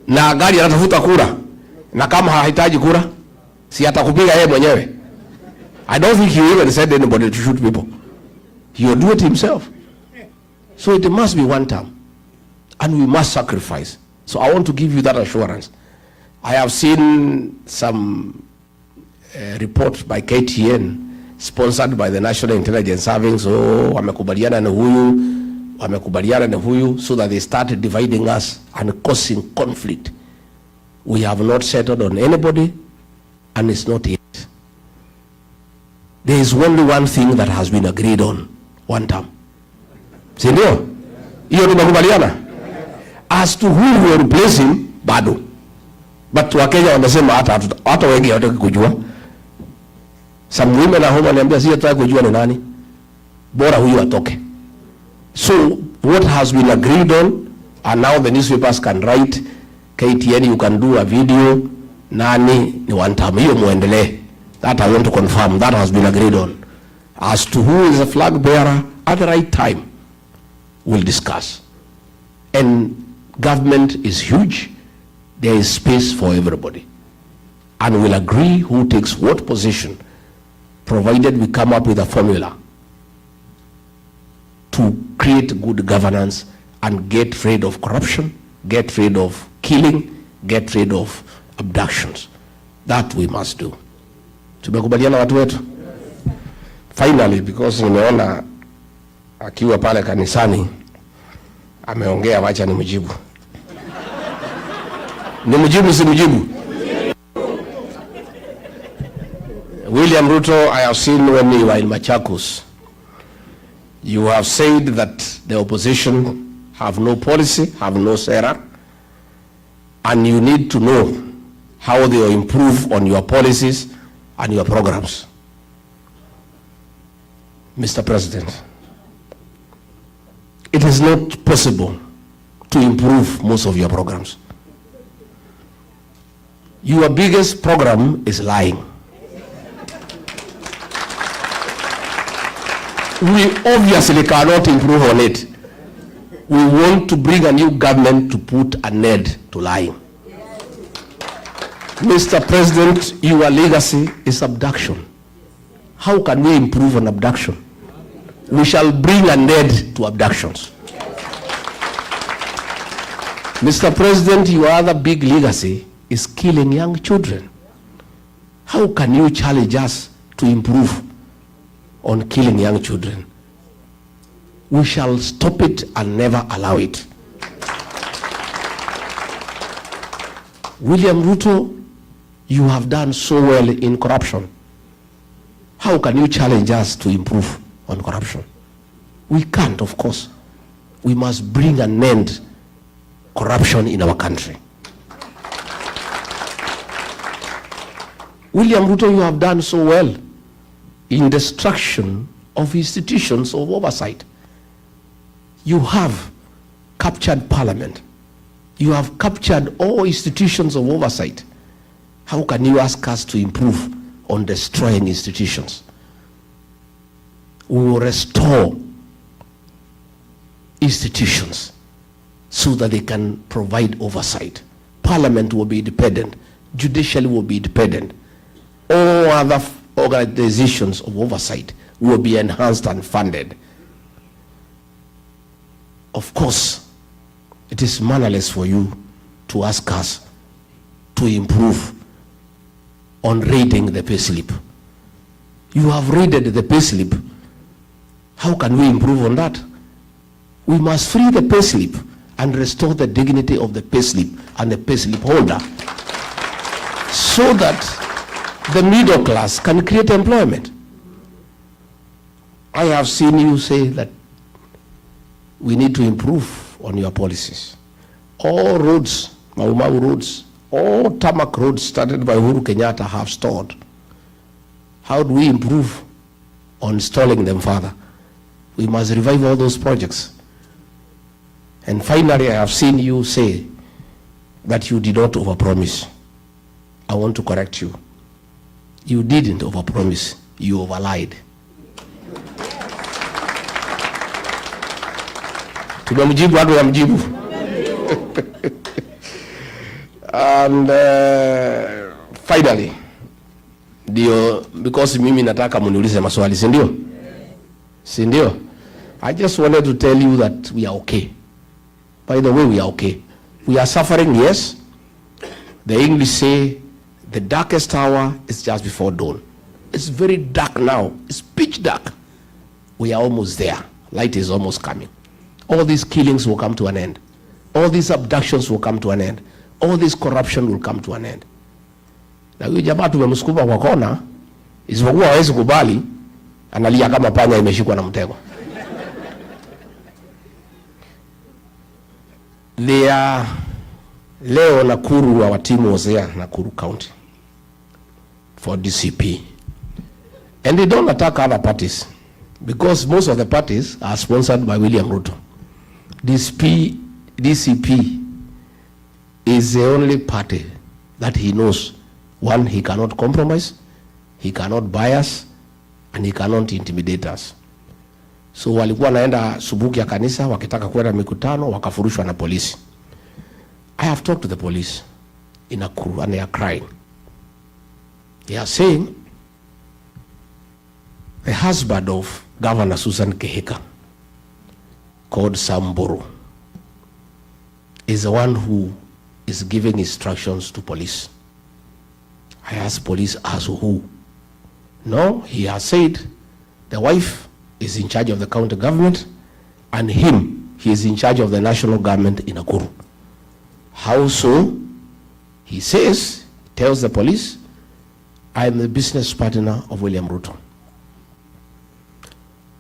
na gari anatafuta kura, na kama hahitaji kura, si atakupiga yeye mwenyewe. I don't think he even said anybody to shoot people. He will do it himself. So it must be one term. And we must sacrifice. So I want to give you that assurance. I have seen some report by KTN sponsored by the National Intelligence Service. So wamekubaliana na huyu, so that they started dividing us and causing conflict. We have not settled on anybody, and it's not yet. There is only one thing that has been agreed on, one term. Si ndio? Hiyo tumekubaliana. As to who will replace him, bado. But Wakenya wanasema hata wengi hawataki kujua. Some women at home wanaambia si hata kujua ni nani. Bora huyu atoke. So what has been agreed on, and now the newspapers can write, KTN, you can do a video, nani ni one term. Hiyo muendelee. That I want to confirm. That has been agreed on. As to who is a flag bearer, at the right time, we'll discuss. And government is huge. There is space for everybody. And we'll agree who takes what position, provided we come up with a formula to create good governance and get rid of corruption, get rid of killing, get rid of abductions. That we must do. Tumekubaliana watu wetu? Finally, because nimeona akiwa pale kanisani ameongea, wacha nimjibu. Nimjibu si mjibu? William Ruto, I have seen when you were in Machakos, you have said that the opposition have no policy, have no sera, and you need to know how they will improve on your policies and your programs. Mr. President, it is not possible to improve most of your programs. Your biggest program is lying. We obviously cannot improve on it. We want to bring a new government to put an end to lying. Mr. President, your legacy is abduction. How can we improve on abduction? We shall bring an end to abductions. Mr. President, your other big legacy is killing young children. How can you challenge us to improve on killing young children? We shall stop it and never allow it. William Ruto, you have done so well in corruption. How can you challenge us to improve on corruption? We can't, of course. We must bring an end to corruption in our country. William Ruto, you have done so well in destruction of institutions of oversight. You have captured parliament. You have captured all institutions of oversight. How can you ask us to improve on destroying institutions? We will restore institutions so that they can provide oversight. Parliament will be independent. Judiciary will be independent. All other organizations of oversight will be enhanced and funded. Of course, it is mannerless for you to ask us to improve on raiding the payslip. You have raided the payslip. How can we improve on that? We must free the payslip and restore the dignity of the payslip and the payslip holder so that the middle class can create employment. I have seen you say that we need to improve on your policies. All roads, Mau roads, all tarmac roads started by Uhuru Kenyatta have stalled. How do we improve on stalling them further? We must revive all those projects. And finally, I have seen you say that you did not overpromise. I want to correct you. You didn't overpromise, you overlied. Tumemjibu watu wamjibu. And finally, because mimi nataka muniulize maswali, si ndio? Si ndio? I just wanted to tell you that we are okay. By the way, we are okay. We are suffering, yes. The English say the darkest hour is just before dawn. It's very dark now. It's pitch dark. We are almost there. Light is almost coming. All these killings will come to an end. All these abductions will come to an end. All this corruption will come to an end. Na huyu jamaa tumemsukuma kwa kona, isipokuwa hawezi kubali, analia kama panya imeshikwa na mtego. Leo Nakuru, our team was there, Nakuru County, for DCP. And they don't attack other parties, because most of the parties are sponsored by William Ruto. DCP is the only party that he knows. One, he cannot compromise, he cannot bias, and he cannot intimidate us. So walikuwa naenda subuki ya kanisa, wakitaka kwenda mikutano, wakafurushwa na polisi. I have talked to the police in Nakuru and they are crying. They are saying the husband of Governor Susan Kehika, called Samburu, is the one who is giving instructions to police. I asked police, as who? No, he has said the wife is in charge of the county government and he is in charge of the national government in Nakuru. How so? He says, tells the police, I am the business partner of William Ruto.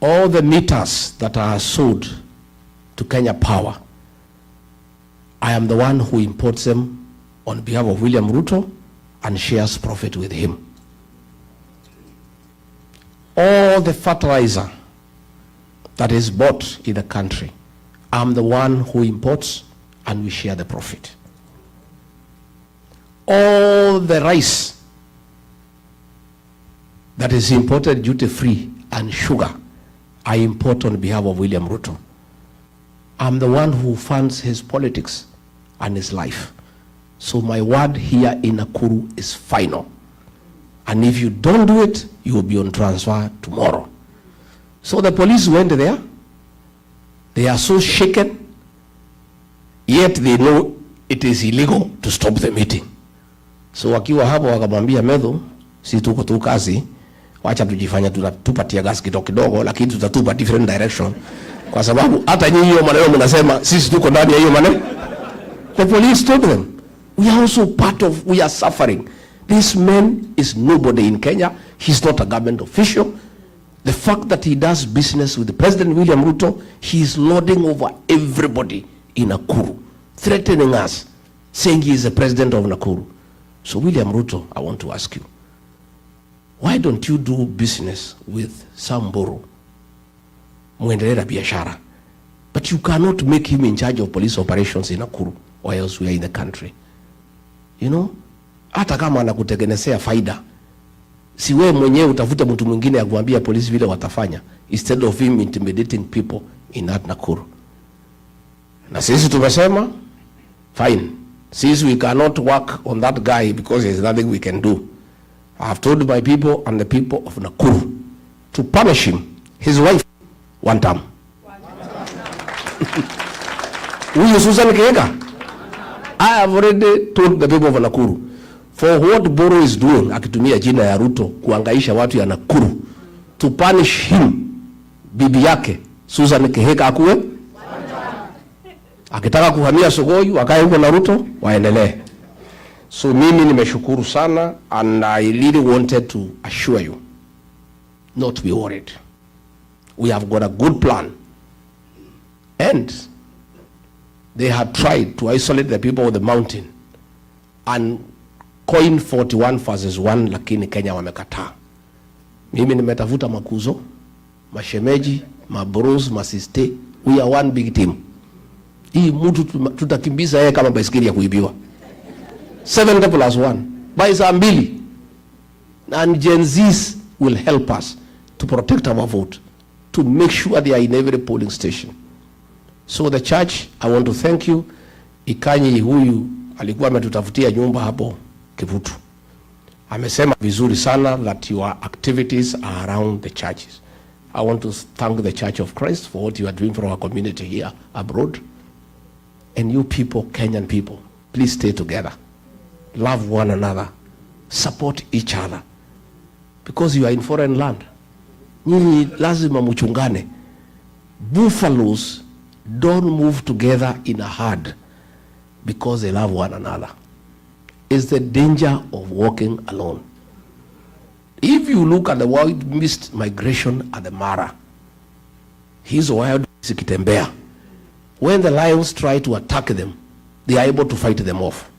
All the meters that are sold to Kenya Power, I am the one who imports them on behalf of William Ruto and shares profit with him. All the fertilizer that is bought in the country, I'm the one who imports and we share the profit. All the rice that is imported duty-free and sugar, I import on behalf of William Ruto. I'm the one who funds his politics and his life. So my word here in Nakuru is final. And if you don't do it, you will be on transfer tomorrow. So the police went there. They are so shaken, yet they know it is illegal to stop the meeting. So wakiwa hapo wakamwambia Medho, si tuko tu kazi, wacha tujifanya tupatia gas kidogo, lakini tutatupa different direction. Kwa sababu hata nyinyi hiyo maneno mnasema sisi tuko ndani ya hiyo maneno. The police told them, we are also part of, we are suffering. This man is nobody in Kenya. He's not a government official. The fact that he does business with President William Ruto, he is lording over everybody in Nakuru, threatening us, saying he is the president of Nakuru. So William Ruto, I want to ask you, why don't you do business with Samburu, muendelea biashara, but you cannot make him in charge of police operations in Nakuru or elsewhere in the country? You know, hata kama anakutengenezea faida, si wewe mwenyewe utafuta mtu mwingine akuambia polisi vile watafanya, instead of him intimidating people in that Nakuru. Na sisi tumesema fine, since we cannot work on that guy because there is nothing we can do, I have told my people and the people of Nakuru to punish him, his wife, one time. Huyu Susan Kihika, I have already told the people of Nakuru, for what Boro is doing, akitumia jina ya Ruto kuangaisha watu ya Nakuru, to punish him, bibi yake Susan Kihika akuwe, akitaka kuhamia Sogoi wakae huko na Ruto waendelee. So mimi nimeshukuru sana, and I really wanted to assure you not to be worried. We have got a good plan, and they have tried to isolate the people of the mountain and coin 41 verses 1, lakini Kenya wamekataa. Mimi nimetafuta makuzo, mashemeji, mabros, masiste, we are one big team. Hii mtu tutakimbiza yeye kama baisikeli ya kuibiwa. 7+1 by saa 2, and Gen Zs will help us to protect our vote, to make sure they are in every polling station. So the church, I want to thank you. Ikanyi huyu alikuwa ametutafutia nyumba hapo Kivutu, amesema vizuri sana that your activities are around the churches. I want to thank the Church of Christ for what you are doing for our community here abroad. And you people, Kenyan people, please stay together, love one another, support each other, because you are in foreign land. Nyinyi lazima muchungane. Buffaloes don't move together in a herd because they love one another. It's the danger of walking alone. If you look at the wild missed migration at the Mara, his wild zikitembea, when the lions try to attack them, they are able to fight them off.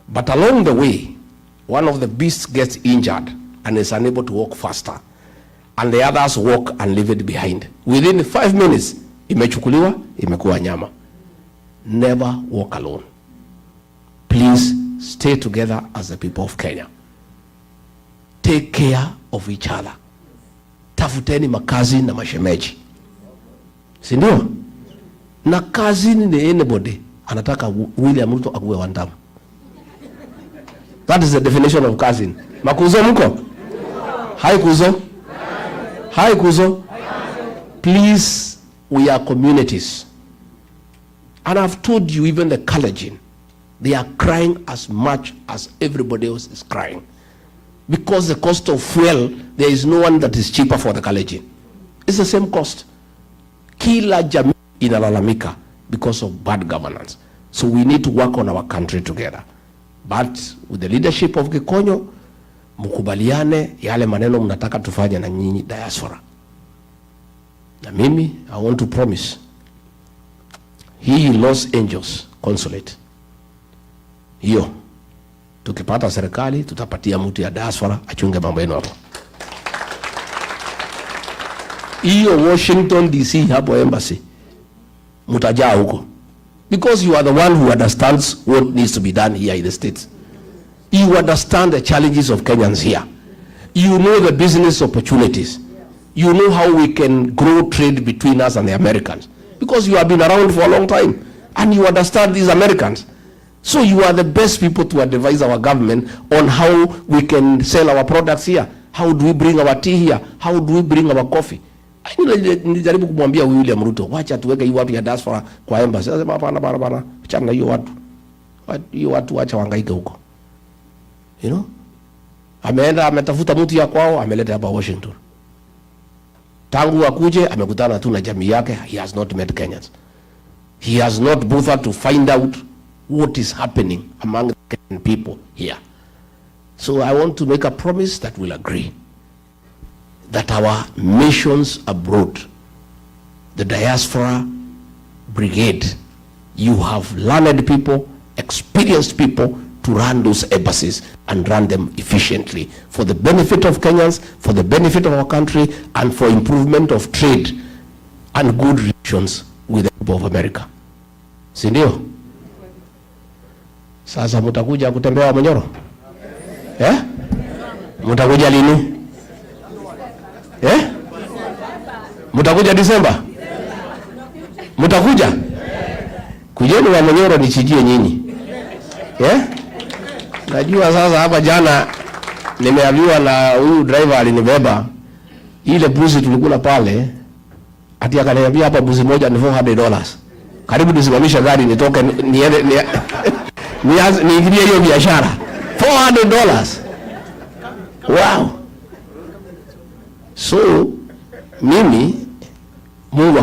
But along the way, one of the beasts gets injured and is unable to walk faster, and the others walk and leave it behind. Within 5 minutes, imechukuliwa, imekuwa nyama. Never walk alone. Please stay together as the people of Kenya. Take care of each other. Tafuteni makazi na mashemeji, si ndio? Na kazi ni anybody anataka William Ruto akuwe wandamu. That is the definition of cousin. Makuzo mko? Hai kuzo? Hai kuzo? Please, we are communities. And I've told you, even the Clergy, they are crying as much as everybody else is crying. Because the cost of fuel, there is no one that is cheaper for the Clergy. It's the same cost. Kila jamii inalalamika because of bad governance. So we need to work on our country together. But with the leadership of Gikonyo, mukubaliane yale maneno mnataka tufanye na nyinyi diaspora. Na mimi, I want to promise, hii Los Angeles consulate, hiyo tukipata serikali tutapatia mtu ya diaspora achunge mambo yenu hapo. Hiyo Washington DC hapo embassy mutajaa huko, because you are the one who understands what needs to be done here in the States. You understand the challenges of Kenyans here. You know the business opportunities. You know how we can grow trade between us and the Americans, because you have been around for a long time and you understand these Americans. So you are the best people to advise our government on how we can sell our products here. How do we bring our tea here? How do we bring our coffee? Nilijaribu kumwambia William Ruto, wacha tuweke hiyo watu ya diaspora kwa embassy. Sasa hapana. Achana hiyo watu. Hiyo watu wacha wahangaike huko. You know? Ameenda ametafuta mtu ya kwao, ameleta hapa Washington. Tangu akuje amekutana tu na jamii yake. He has not met Kenyans. He has not bothered to find out what is happening among the Kenyan people here. So I want to make a promise that we'll agree that our missions abroad, the diaspora brigade, you have learned people, experienced people to run those embassies and run them efficiently for the benefit of Kenyans, for the benefit of our country, and for improvement of trade and good relations with the people of America. Sindio? Sasa mutakuja kutembea Monyoro? Mutakuja lini? Mutakuja Disemba? Mutakuja? Kujeni wa Monyoro nichijie nyinyi. Najua sasa hapa jana nimeambiwa na huyu driver alinibeba ile buzi tulikula pale, ati akaniambia hapa buzi moja ni $400. Karibu nisimamisha gari nitoke niende niingilie hiyo biashara. $400. Wow. So mimi Mungu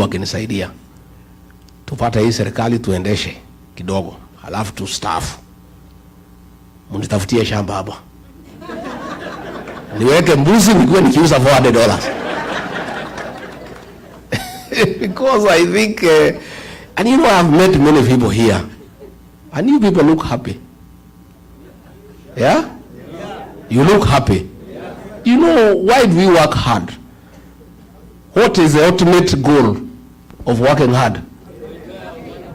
akinisaidia tupata hii serikali tuendeshe kidogo, halafu tustaafu. Mnitafutie shamba hapa. Niweke mbuzi nikuwe nikiuza $400. Because I think and you know, I've met many people here and you people look happy. Yeah? You look happy. You know, why do we work hard? What is the ultimate goal of working hard?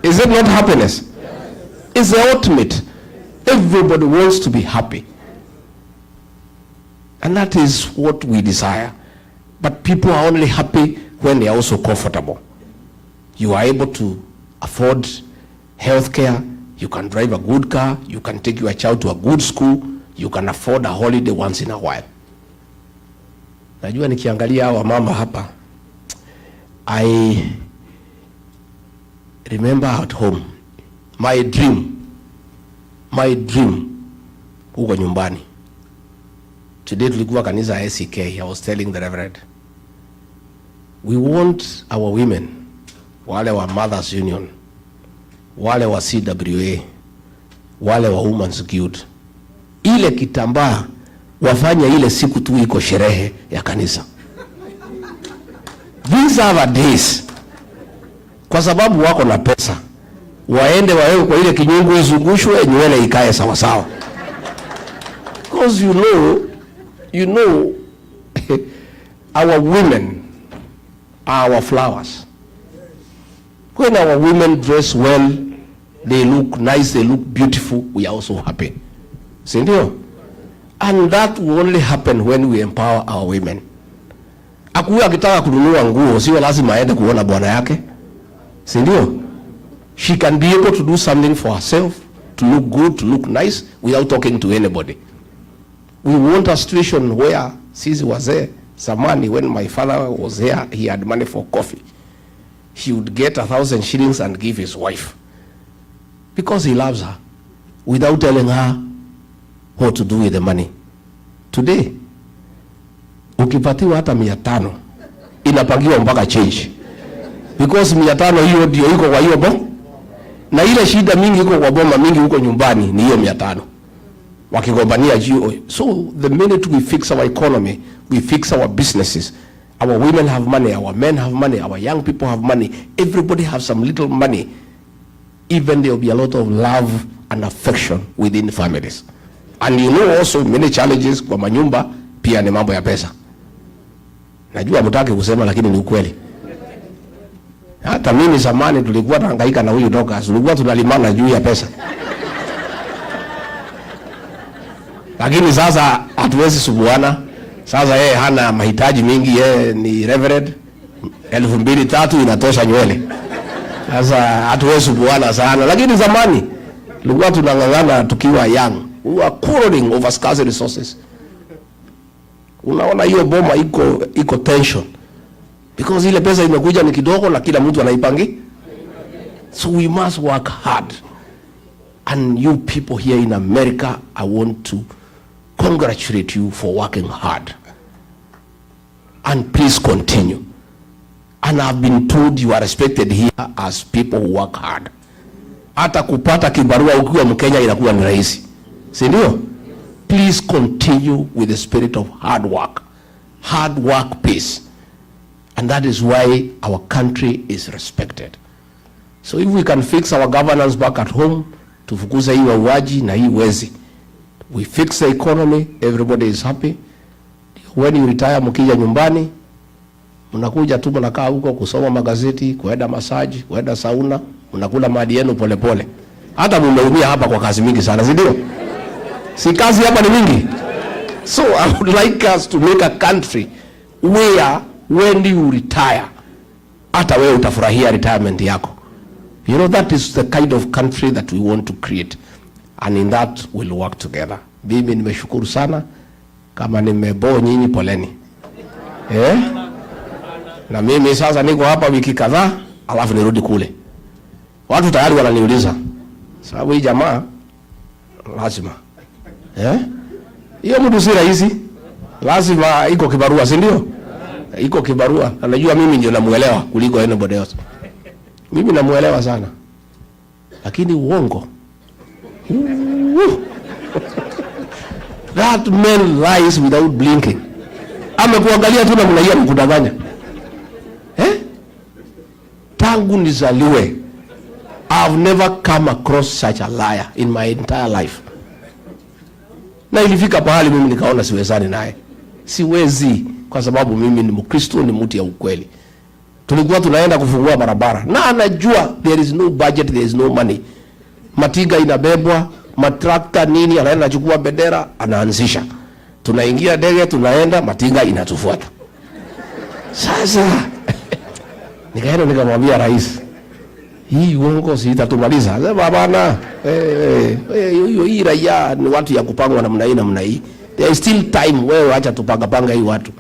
Is it not happiness? It's the ultimate. Everybody wants to be happy. And that is what we desire. But people are only happy when they are also comfortable. You are able to afford health care, you can drive a good car, you can take your child to a good school, you can afford a holiday once in a while. Najua nikiangalia hawa mama hapa, I remember at home, my dream huko nyumbani. Today tulikuwa kanisa ACK, I was telling the Reverend, we want our women, wale wa Mothers Union, wale wa CWA, wale wa Women's Guild, ile kitambaa wafanya ile siku tu iko sherehe ya kanisa. These are the days. Kwa sababu wako na pesa, waende wawe kwa ile kinyungu izungushwe, nywele ikae sawa sawa. Because you know our women are our flowers. When our women dress well, they look nice, they look beautiful, we are also happy. Sindio? And that will only happen when we empower our women. Akuwa akitaka kununua nguo, sio lazima aende kuona bwana yake. Sindio? She can be able to do something for herself, to look good, to look nice, without talking to anybody. We want a situation where sisi wazee, zamani when my father was here, he had money for coffee. He would get 1,000 shillings and give his wife. Because he loves her, without telling her what to do with the money. Today, ukipatiwa hata 500, inapangiwa mpaka change. Because 500 hiyo ndio iko kwa hiyo bomba. Na ile shida mingi iko kwa bomba mingi huko nyumbani ni hiyo 500. Wakigombania juu. So the minute we fix our economy, we fix our businesses, our women have money, our men have money, our young people have money, everybody have some little money, even there will be a lot of love and affection within families. And you know also many challenges kwa manyumba pia ni mambo ya pesa. Najua mtaki kusema lakini ni ukweli. Hata mimi zamani tulikuwa tunahangaika na huyu doka, tulikuwa tunalimana juu ya pesa. Lakini sasa hatuwezi subuana. Sasa yeye hana mahitaji mingi, yeye ni reverend. 2,000-3,000 inatosha nywele. Sasa hatuwezi kuana sana, lakini zamani tulikuwa tunang'ang'ana tukiwa young. We were quarreling over scarce resources. Unaona hiyo boma iko tension. Because ile pesa imekuja ni kidogo na kila mtu anaipangi. So we must work hard. And you people here in America, I want to congratulate you for working hard. And please continue. And I've been told you are respected here as people who work hard. Hata kupata kibarua ukiwa Mkenya inakuwa ni rahisi. Si ndio? Please continue with the spirit of hard work. Hard work pays. And that is why our country is respected. So if we can fix our governance back at home, tufukuza hii wauaji na hii wezi. We fix the economy, everybody is happy. When you retire mkija nyumbani, mnakuja tu mnakaa huko kusoma magazeti, kuenda massage, kuenda sauna, mnakula mali yenu pole pole. Hata mmeumia hapa kwa kazi mingi sana, si ndio? Si kazi hapa ni mingi. So I would like us to make a country where when you retire, hata wewe utafurahia retirement yako. You know, that is the kind of country that we want to create. And in that we'll work together. Mimi nimeshukuru sana. Kama nimebo nyinyi poleni. Na mimi sasa niko hapa wiki kadhaa, alafu nirudi kule. Watu tayari wananiuliza, sababu hii jamaa lazima. Hiyo mtu si rahisi. Lazima iko kibarua, si ndio? Iko kibarua. Anajua mimi ndio namuelewa kuliko anybody else. Mimi namuelewa sana. Lakini uongo. That man lies without blinking. Amekuangalia tu na mnaia kukudanganya. Tangu nizaliwe, I've never come across such a liar in my entire life. Na ilifika pahali mimi nikaona siwezani naye. Siwezi, kwa sababu mimi ni Mkristo, ni mtu ya ukweli. Tulikuwa tunaenda kufungua barabara na anajua there is no budget, there is no money. Matinga inabebwa, matrakta nini, anaenda anachukua bendera, anaanzisha. Tunaingia ndege, tunaenda, matinga inatufuata. Sasa nikaenda nikamwambia rais, hii uongo si itatumaliza. Sema bana, hii raia ni watu ya kupangwa namna hii. There is still time, wewe acha tupanga hii watu.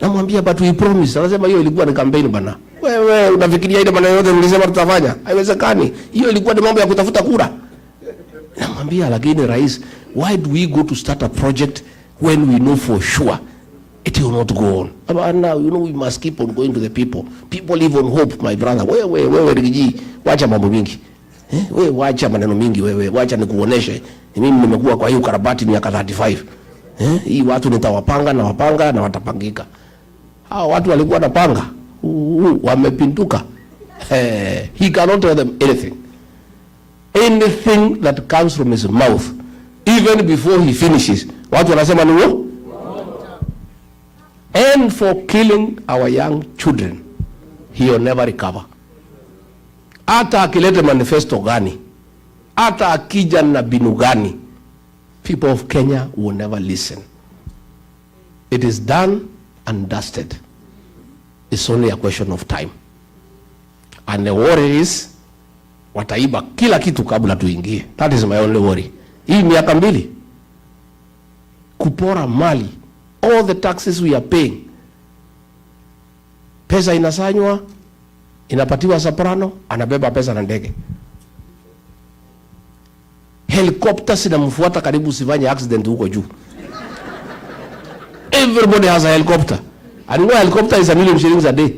Namwambia but we promise. Anasema hiyo ilikuwa ni campaign bana. Wewe unafikiria ile maneno yote nilisema tutafanya? Haiwezekani. Hiyo ilikuwa ni mambo ya kutafuta kura. Namwambia lakini rais, why do we go to start a project when we know for sure it will not go on? But now you know we must keep on going to the people. People live on hope, my brother. Wewe Rigathi, wacha mambo mingi. Wewe wacha maneno mingi wewe. Wacha nikuoneshe. Mimi nimekuwa kwa hiyo karabati miaka 35. Hii watu nitawapanga na watapangika. Hao watu walikuwa napanga, wamepinduka. He cannot tell them anything. Anything that comes from his mouth, even before he finishes, watu wanasema ni wo. And for killing our young children, he will never recover. Hata akilete manifesto gani, hata akija na binu gani, people of Kenya will never listen. It is done and dusted. It's only a question of time. And the worry is, wataiba kila kitu kabla tuingie. That is my only worry. Hii miaka 2 kupora mali, all the taxes we are paying. Pesa inasanywa, inapatiwa soprano, anabeba pesa na ndege. Helicopters inamfuata karibu usifanye accident huko juu. Everybody has a helicopter. And you know helicopter is $1 million a day.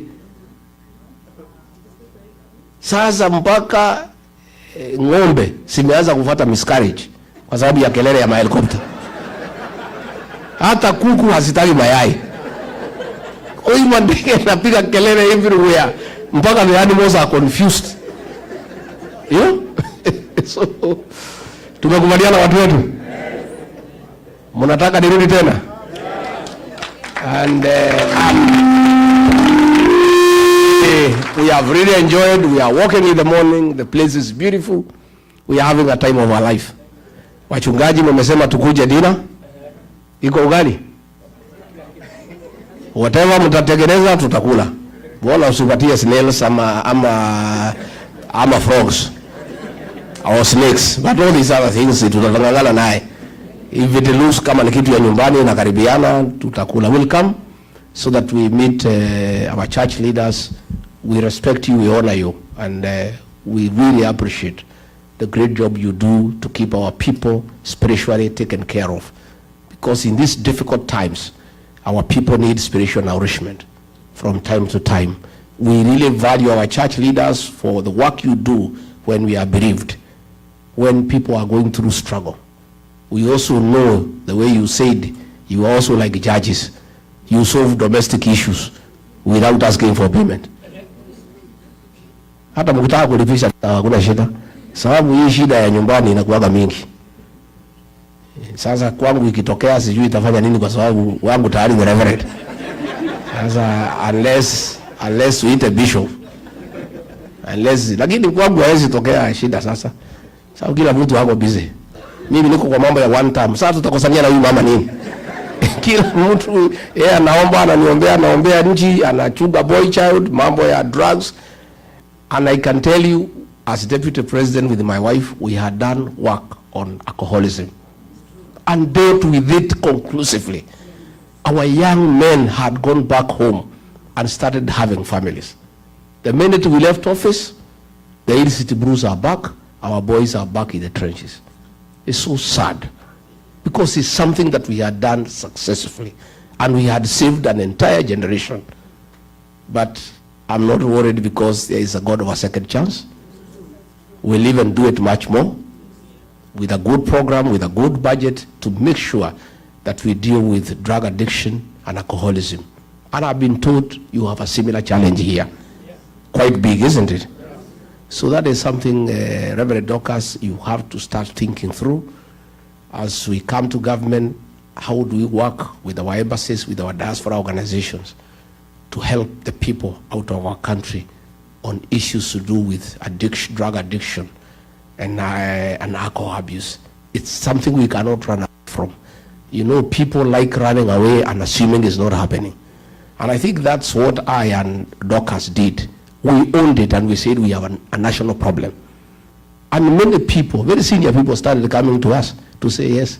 Sasa mpaka ng'ombe simeanza kufuata miscarriage kwa sababu ya kelele ya helicopter. Hata kuku hazitaki mayai. Oi mandege napiga kelele everywhere mpaka the animals are confused. You know? So tumekubaliana watu wetu. Mnataka nirudi tena? And we have really enjoyed. We are walking in the morning. The place is beautiful. We are having a time of our life. Wachungaji mmesema tukuje dinner. Iko ugali? Whatever mtatengeneza tutakula. Bora usipatie snails ama ama frogs or snakes, but all these other things tutatangana naye. If it looks kama ni kitu ya nyumbani na karibiana, tutakula. We'll come so that we meet our church leaders. We respect you, we honor you, and we really appreciate the great job you do to keep our people spiritually taken care of. Because in these difficult times, our people need spiritual nourishment from time to time. We really value our church leaders for the work you do when we are bereaved, when people are going through struggle. We also know, the way you said, you are also like judges. You solve domestic issues without asking for payment. Hata mkitaka kulipisha hakuna shida, sababu hii shida ya nyumbani inakuwaga mingi. Sasa kwangu ikitokea sijui itafanya nini, kwa sababu wangu tayari ni reverend. Sasa unless we eat a bishop, lakini kwangu haiwezi tokea shida sasa. Sababu kila mtu wako busy. Mimi niko kwa mambo ya one time. Sasa tutakosania na huyu mama nini? Kila mtu yeye anaomba, anaombea nchi, anachuga boy child, mambo ya drugs. And I can tell you, as deputy president with my wife, we had done work on alcoholism and dealt with it conclusively. Our young men had gone back home and started having families. The minute we left office, the illicit brews are back, our boys are back in the trenches. It's so sad, because it's something that we had done successfully and we had saved an entire generation. But I'm not worried, because there is a God of a second chance. We'll even do it much more with a good program, with a good budget, to make sure that we deal with drug addiction and alcoholism. And I've been told you have a similar challenge here. Quite big, isn't it? So that is something, Reverend Dorcas, you have to start thinking through. As we come to government, how do we work with our embassies, with our diaspora organizations, to help the people out of our country on issues to do with addiction, drug addiction, and alcohol abuse. It's something we cannot run away from. You know, people like running away and assuming it's not happening. And I think that's what I and Dorcas did. We owned it and we said we have a national problem. And many people, very senior people, started coming to us to say, yes,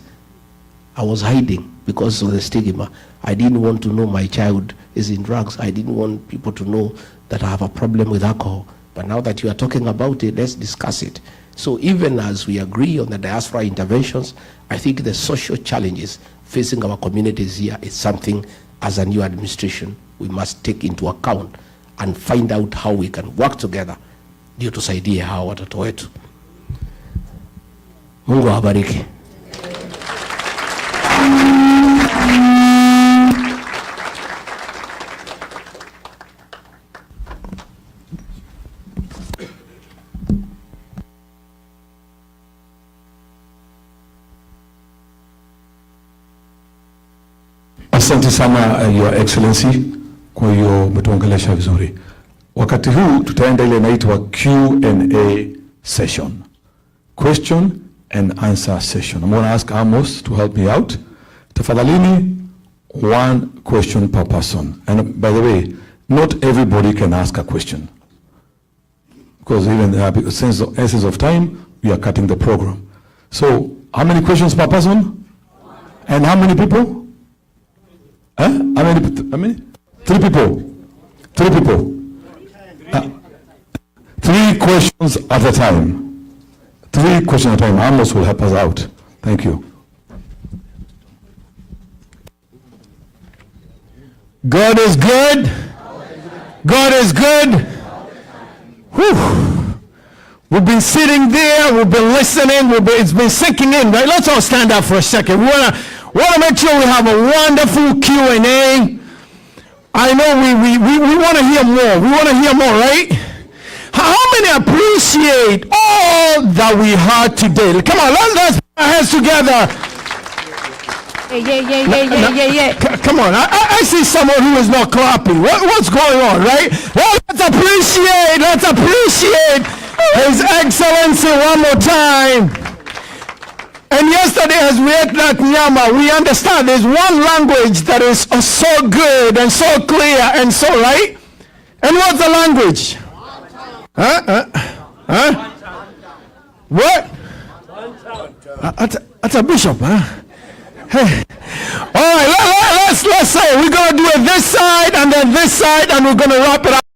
I was hiding because of the stigma. I didn't want to know my child is in drugs. I didn't want people to know that I have a problem with alcohol. But now that you are talking about it, let's discuss it. So even as we agree on the diaspora interventions, I think the social challenges facing our communities here is something, as a new administration, we must take into account and find out how we can work together ndio tusaidie hawa watoto wetu. Mungu awabariki. Asante sana Your Excellency, kwa hiyo umetuongelesha vizuri. Wakati huu tutaenda ile inaitwa Q&A session. Question and answer session. I'm going to ask Amos to help me out. Tafadhalini, one question per person. And by the way, not everybody can ask a question, because even since the essence of time, we are cutting the program. So, how many questions per person? And how many people? How many? 3 people. 3 people. 3 questions at a time. 3 questions at a time. Amos will help us out. Thank you. God is good. God is good. Whew. We've been sitting there. We've been listening. It's been sinking in, right? Let's all stand up for a second. We want to make sure we have a wonderful Q&A. I know we want to hear more. We want to hear more, right? How many appreciate all that we heard today? Come on, let's put our hands together. Yeah. Come on, I see someone who is not clapping. What's going on, right? Well, let's appreciate His Excellency one more time. And yesterday, as we ate that nyama, we understand there's one language that is so good and so clear and so right. And what's the language? Mr. Bishop, huh? Hey. All right, let's say we're going to do it this side and then this side, and we're going to wrap it up.